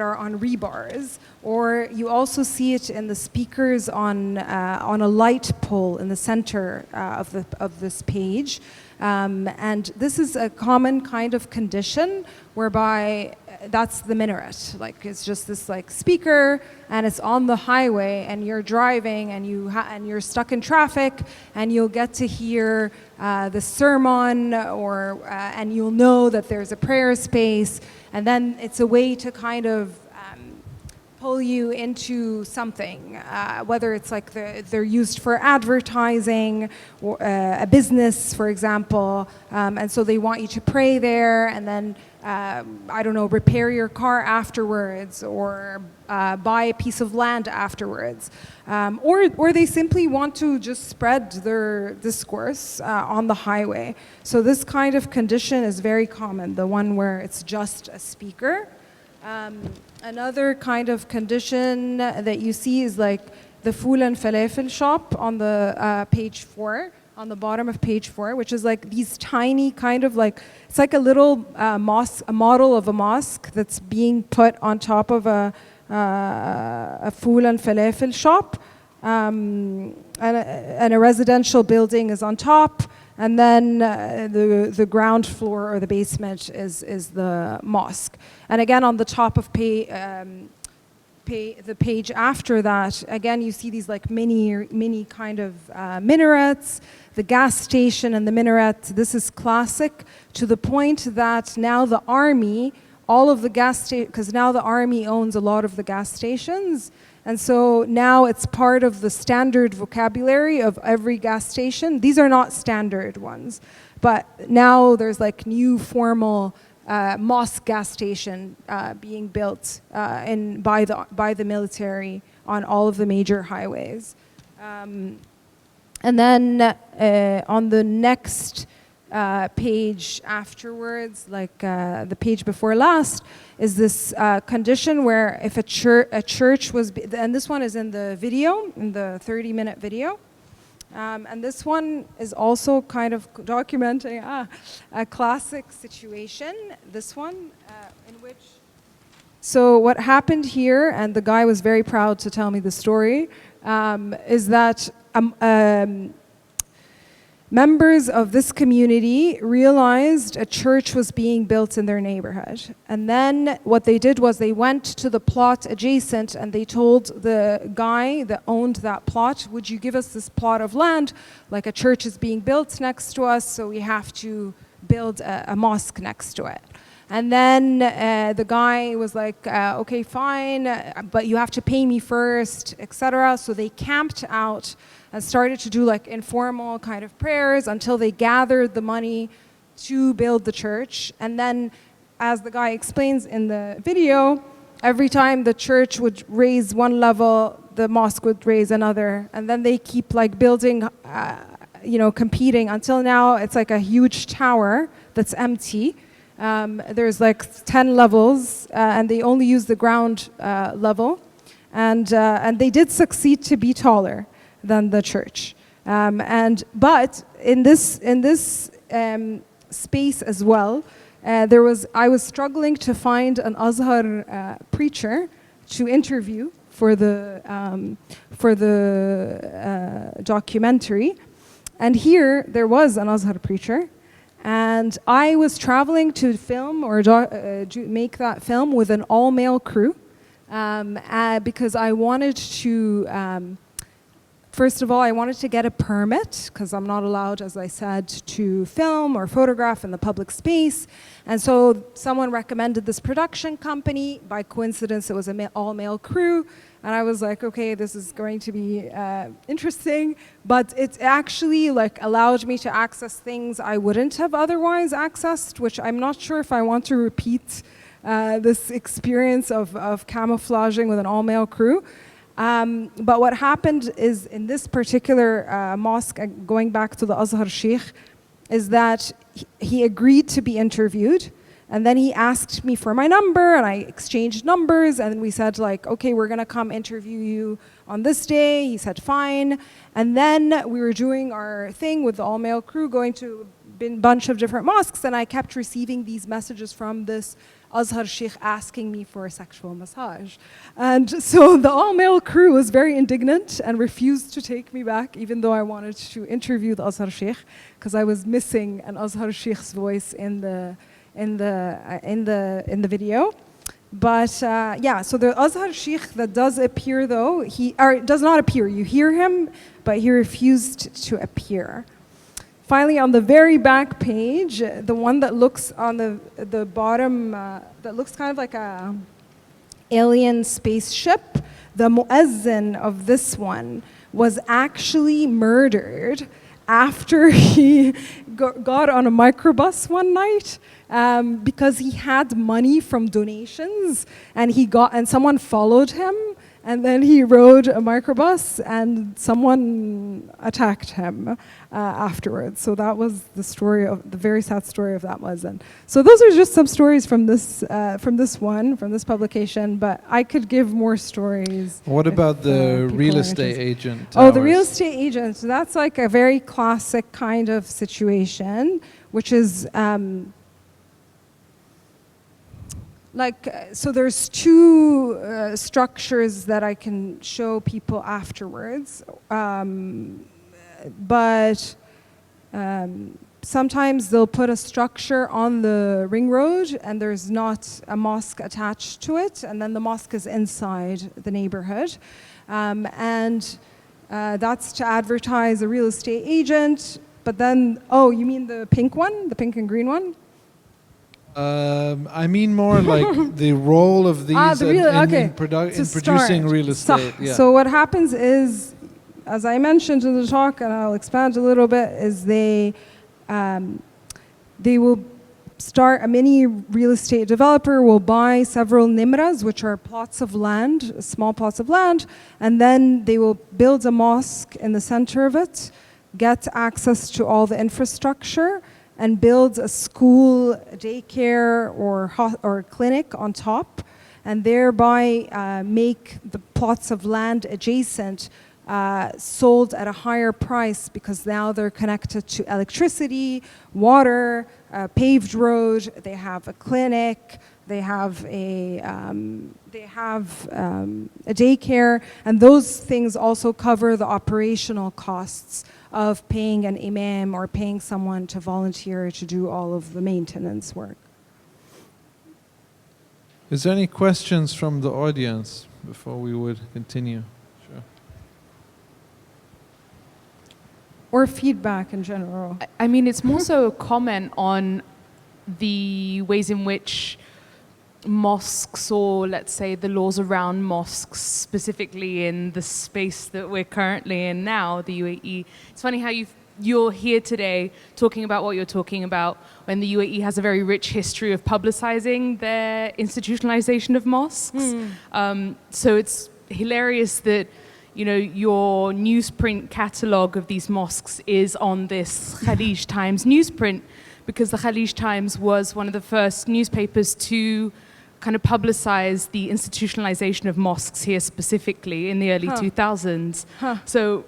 are on rebars, or you also see it in the speakers on a light pole in the center of this page, and this is a common kind of condition whereby that's the minaret. Like, it's just this like speaker, and it's on the highway, and you're driving, and you're stuck in traffic, and you'll get to hear the sermon, or and you'll know that there's a prayer space, and then it's a way to kind of pull you into something, whether it's like they're used for advertising or a business, for example, and so they want you to pray there, and then I don't know, repair your car afterwards, or buy a piece of land afterwards, or they simply want to just spread their discourse on the highway. So this kind of condition is very common, the one where it's just a speaker. Another kind of condition that you see is like the fool and falafel shop on the page 4, on the bottom of page 4, which is like these tiny kind of like, it's like a little mosque, a model of a mosque that's being put on top of a fool and falafel shop, and a residential building is on top, and then the ground floor or the basement is the mosque. And again, on the top of the page after that, again, you see these like mini kind of minarets, the gas station and the minaret. This is classic, to the point that now the army, all of the gas stations, because now the army owns a lot of the gas stations, and so now it's part of the standard vocabulary of every gas station. These are not standard ones, but now there's like new formal mosque gas station being built by the military on all of the major highways. And then on the next page afterwards, like the page before last, is this condition where if a church was, and this one is in the video, in the 30-minute video, and this one is also kind of documenting a classic situation, this one, in which, so what happened here, and the guy was very proud to tell me the story, is that members of this community realized a church was being built in their neighborhood. And then what they did was they went to the plot adjacent and they told the guy that owned that plot, would you give us this plot of land? Like a church is being built next to us, so we have to build a mosque next to it. And then the guy was like, okay, fine, but you have to pay me first, etc. So they camped out and started to do like informal kind of prayers until they gathered the money to build the church. And then, as the guy explains in the video, every time the church would raise one level, the mosque would raise another. And then they keep like building, competing until now it's like a huge tower that's empty. There's like 10 levels and they only use the ground level. And they did succeed to be taller than the church. But in this space as well, I was struggling to find an Azhar preacher to interview for the documentary. And here there was an Azhar preacher. And I was traveling to film or make that film with an all-male crew because I wanted to, first of all, I wanted to get a permit because I'm not allowed, as I said, to film or photograph in the public space. And so someone recommended this production company. By coincidence, it was an all-male crew. And I was like, okay, this is going to be interesting. But it actually like allowed me to access things I wouldn't have otherwise accessed, which I'm not sure if I want to repeat this experience of camouflaging with an all-male crew. But what happened is in this particular mosque, going back to the Azhar Sheikh, is that he agreed to be interviewed. And then he asked me for my number and I exchanged numbers and we said like, okay, we're gonna come interview you on this day. He said, fine. And then we were doing our thing with the all-male crew, going to a bunch of different mosques, and I kept receiving these messages from this Azhar Sheikh asking me for a sexual massage. And so the all-male crew was very indignant and refused to take me back, even though I wanted to interview the Azhar Sheikh, because I was missing an Azhar Sheikh's voice in the video. But yeah, so the Azhar Sheikh that does appear though, does not appear. You hear him, but he refused to appear. Finally, on the very back page, the one that looks on the bottom, that looks kind of like a alien spaceship, the muezzin of this one was actually murdered after he got on a microbus one night because he had money from donations and someone followed him and then he rode a microbus and someone attacked him afterwards. So that was the very sad story of that muezzin. So those are just some stories from this publication, but I could give more stories. What about the real estate agent? Oh, the real estate agent. So that's like a very classic kind of situation, which is so there's two structures that I can show people afterwards, but sometimes they'll put a structure on the ring road and there's not a mosque attached to it, and then the mosque is inside the neighborhood. That's to advertise a real estate agent, but then, oh, you mean the pink one, the pink and green one? I mean more like the role of these in producing real estate. Yeah. So what happens is, as I mentioned in the talk, and I'll expand a little bit, is they will start, a mini real estate developer will buy several nimras, which are plots of land, small plots of land, and then they will build a mosque in the center of it, get access to all the infrastructure, and build a school, daycare, or clinic on top, and thereby make the plots of land adjacent sold at a higher price because now they're connected to electricity, water, a paved road, they have a clinic, they have a daycare, and those things also cover the operational costs of paying an imam or paying someone to volunteer to do all of the maintenance work. Is there any questions from the audience before we would continue? Sure. Or feedback in general. I mean, it's more so a comment on the ways in which mosques, or let's say the laws around mosques, specifically in the space that we're currently in now, the UAE. It's funny how you're here today talking about what you're talking about when the UAE has a very rich history of publicizing their institutionalization of mosques. So it's hilarious that, you know, your newsprint catalog of these mosques is on this Khalij Times newsprint, because the Khalij Times was one of the first newspapers to kind of publicize the institutionalization of mosques here specifically in the early 2000s. So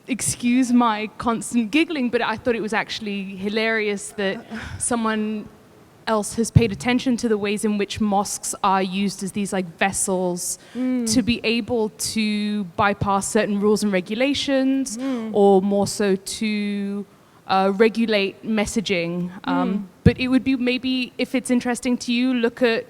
excuse my constant giggling, but I thought it was actually hilarious that someone else has paid attention to the ways in which mosques are used as these like vessels to be able to bypass certain rules and regulations, or more so to regulate messaging. But it would be, maybe if it's interesting to you, look at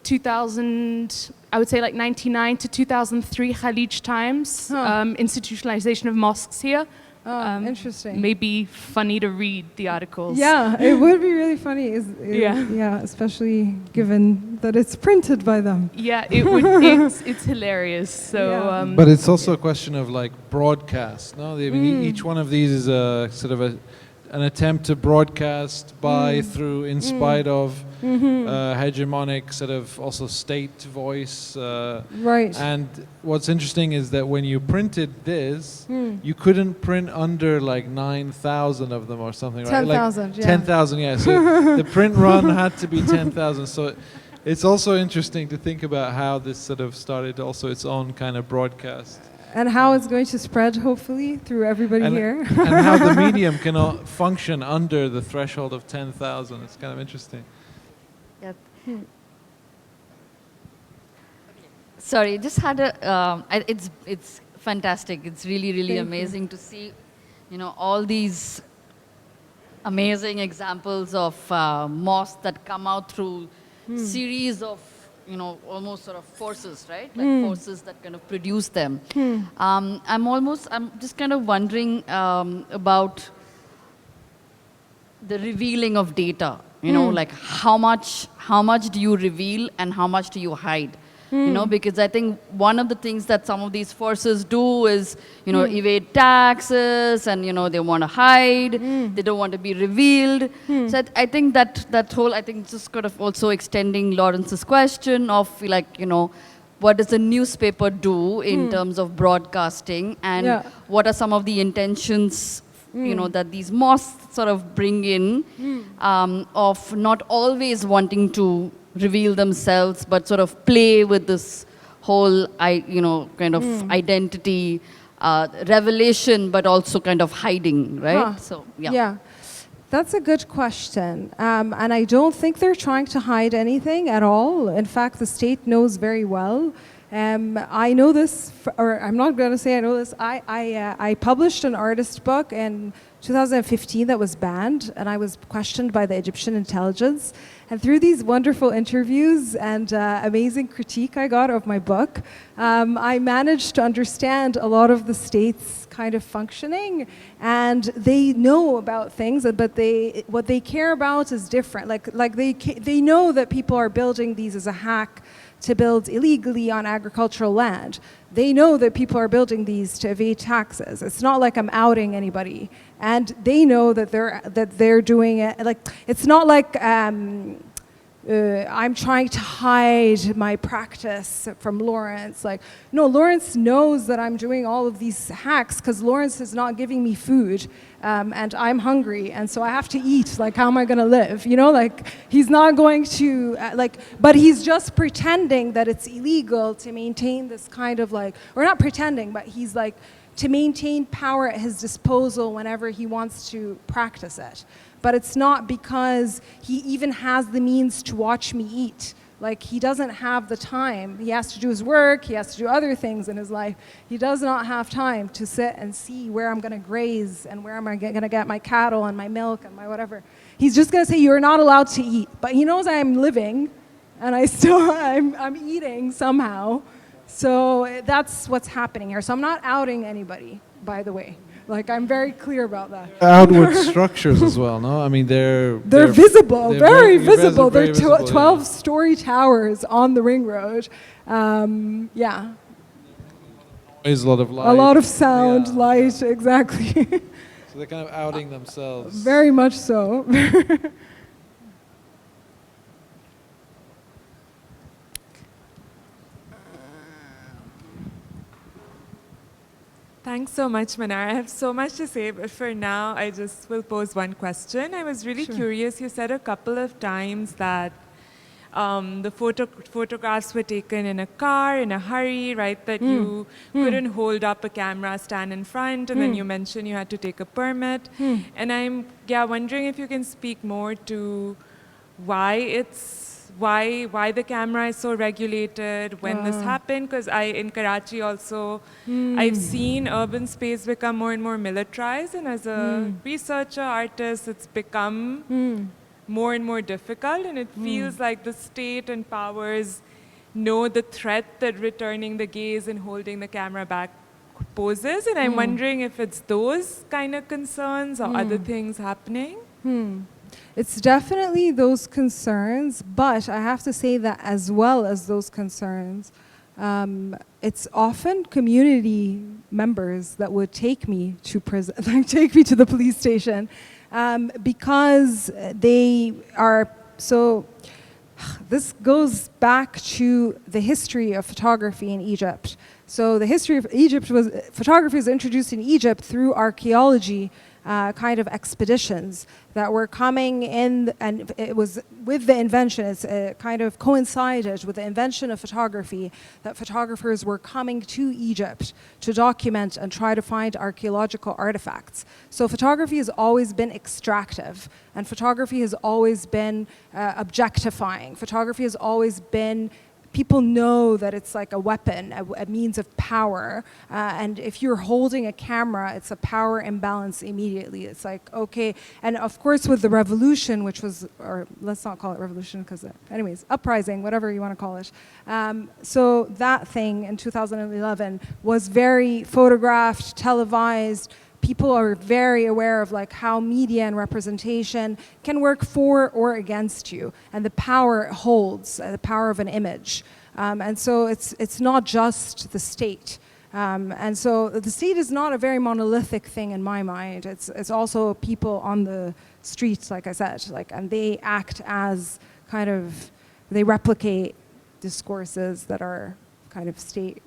2000, I would say like 99 to 2003 Khalij Times, institutionalization of mosques here. Interesting. Maybe funny to read the articles. Yeah, it would be really funny. Yeah, especially given that it's printed by them. Yeah, it would. It's hilarious. So, but it's also a question of like broadcast. No, I mean, each one of these is a sort of an attempt to broadcast by, through, in spite of hegemonic sort of also state voice. Right. And what's interesting is that when you printed this, you couldn't print under like 9,000 of them or something, right? 10,000, like yeah. 10,000, yeah. So the print run had to be 10,000. So it's also interesting to think about how this sort of started also its own kind of broadcast. And how it's going to spread, hopefully, through everybody here. And how the medium cannot function under the threshold of 10,000. It's kind of interesting. Yeah. Sorry, just had a. It's fantastic. It's really amazing to see, you know, all these amazing examples of mosques that come out through series of, you know, almost sort of forces, right? Like forces that kind of produce them. I'm just kind of wondering about the revealing of data. You know, like how much do you reveal and how much do you hide? You know, because I think one of the things that some of these forces do is, you know, evade taxes, and, you know, they want to hide, they don't want to be revealed. So I think that whole, I think just kind of also extending Lawrence's question of, like, you know, what does a newspaper do in terms of broadcasting, and what are some of the intentions, you know, that these mosques sort of bring in, of not always wanting to reveal themselves, but sort of play with this whole, you know, kind of identity, revelation, but also kind of hiding, right? So, Yeah, that's a good question. And I don't think they're trying to hide anything at all. In fact, the state knows very well. I know this, or I'm not going to say I know this. I published an artist book in 2015 that was banned, and I was questioned by the Egyptian intelligence. And through these wonderful interviews and amazing critique I got of my book, I managed to understand a lot of the state's kind of functioning, and they know about things, but what they care about is different. Like they know that people are building these as a hack to build illegally on agricultural land. They know that people are building these to evade taxes. It's not like I'm outing anybody, and they know that they're doing it. Like, it's not like I'm trying to hide my practice from Lawrence. Like, no, Lawrence knows that I'm doing all of these hacks because Lawrence is not giving me food, and I'm hungry, and so I have to eat. Like, how am I going to live? You know, like, he's not going to, but he's just pretending that it's illegal to maintain this kind of, like, or not pretending, but he's like to maintain power at his disposal whenever he wants to practice it. But it's not because he even has the means to watch me eat. Like, he doesn't have the time. He has to do his work, he has to do other things in his life. He does not have time to sit and see where I'm gonna graze and where am I gonna get my cattle and my milk and my whatever. He's just gonna say, you're not allowed to eat. But he knows I'm living and I'm eating somehow. So that's what's happening here. So I'm not outing anybody, by the way. Like, I'm very clear about that. Outward structures as well, no? I mean, they're visible, they're very visible. very They're visible, 12-story towers on the ring road. Yeah. There's a lot of light. A lot of sound, light, exactly. So they're kind of outing themselves. Very much so. Thanks so much, Manar. I have so much to say, but for now, I just will pose one question. I was really curious. You said a couple of times that the photographs were taken in a car, in a hurry, right? That you couldn't hold up a camera, stand in front, and then you mentioned you had to take a permit. And I'm wondering if you can speak more to why the camera is so regulated, when this happened, because in Karachi also, I've seen urban space become more and more militarized, and as a researcher, artist, it's become more and more difficult, and it feels like the state and powers know the threat that returning the gaze and holding the camera back poses, and I'm wondering if it's those kind of concerns or other things happening. It's definitely those concerns, but I have to say that as well as those concerns, it's often community members that would take me to prison, like take me to the police station, because they are so. This goes back to the history of photography in Egypt. So the history of Egypt was, photography was introduced in Egypt through archaeology kind of expeditions that were coming in, and it was with the invention, it's kind of coincided with the invention of photography, that photographers were coming to Egypt to document and try to find archaeological artifacts. So photography has always been extractive, and photography has always been objectifying. Photography has always been, people know that it's like a weapon, a means of power. And if you're holding a camera, it's a power imbalance immediately. It's like, okay. And of course, with the revolution, which was, or let's not call it revolution, because anyways, uprising, whatever you want to call it. So that thing in 2011 was very photographed, televised. People are very aware of like how media and representation can work for or against you, and the power it holds, the power of an image. And so it's not just the state. And so the state is not a very monolithic thing in my mind. It's also people on the streets, like I said, like, and they act as kind of, they replicate discourses that are kind of state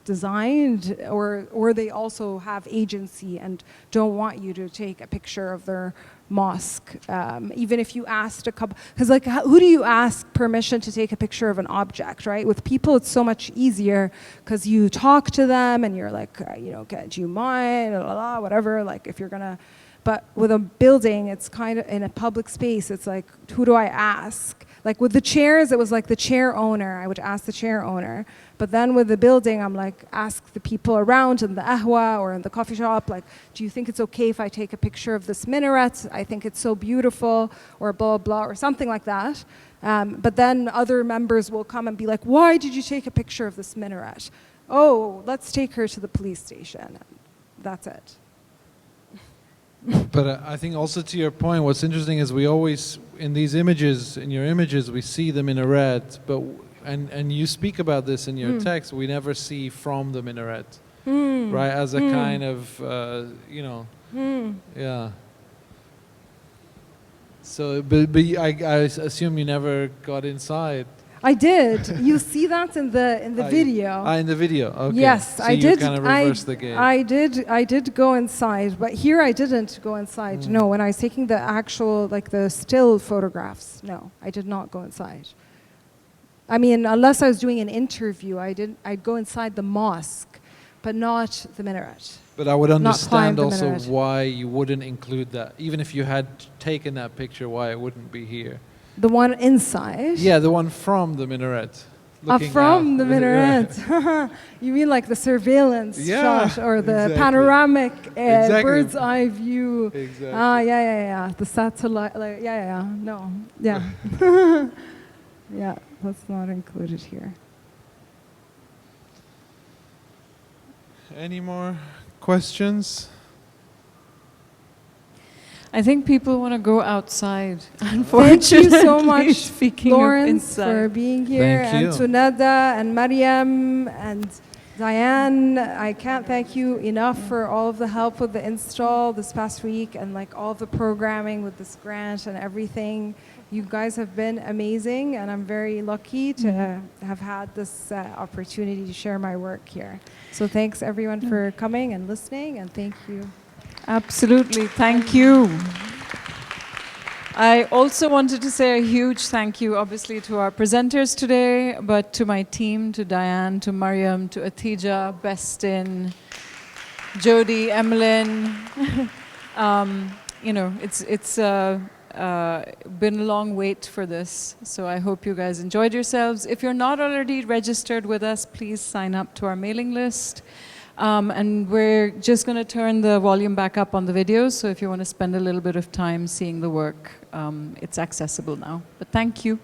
designed, or they also have agency and don't want you to take a picture of their mosque, even if you asked a couple, because like, who do you ask permission to take a picture of an object, right? With people, it's so much easier because you talk to them and you're like, you know, do you mind, blah, blah, blah, whatever, like if you're gonna, but with a building, it's kind of in a public space, it's like, who do I ask? Like with the chairs, it was like the chair owner. I would ask the chair owner. But then with the building, I'm like, ask the people around in the ahwa or in the coffee shop, like, do you think it's okay if I take a picture of this minaret? I think it's so beautiful, or blah, blah, or something like that. But then other members will come and be like, why did you take a picture of this minaret? Oh, let's take her to the police station. That's it. But I think also to your point, what's interesting is we always, in these images, in your images, we see the minaret, but and you speak about this in your text, we never see from the minaret, right? As a kind of, you know, yeah. So, but I assume you never got inside. I did. You see that in the video. In the video. Okay. Yes, so I you did. Kind of reversed the game. I did go inside, but here I didn't go inside. No, when I was taking the actual, like the still photographs, no, I did not go inside. I mean, unless I was doing an interview, I'd go inside the mosque. but not the minaret. But I would Not understand climb the also minaret. why you wouldn't include that. Even if you had taken that picture, why it wouldn't be here. The one inside? Yeah, the one from the minaret. looking from out. the minaret. You mean like the surveillance Yeah, shot or the exactly. panoramic Exactly. bird's eye view? Exactly. Yeah. The satellite, like, yeah. No, yeah. Yeah, that's not included here. Any more questions? I think people want to go outside. Thank you so much, Speaking Lawrence, of for inside. being here, Thank and you. to Nada and Mariam and Diane. I can't thank you enough for all of the help with the install this past week and like all of the programming with this grant and everything. You guys have been amazing, and I'm very lucky to have had this opportunity to share my work here. So thanks everyone for coming and listening, and thank you. Absolutely, thank you. I also wanted to say a huge thank you, obviously, to our presenters today, but to my team, to Diane, to Mariam, to Atija, Bestin, Jody, Emmeline. You know, it's been a long wait for this, so I hope you guys enjoyed yourselves. If you're not already registered with us, please sign up to our mailing list. And we're just going to turn the volume back up on the videos, so if you want to spend a little bit of time seeing the work, it's accessible now. But thank you.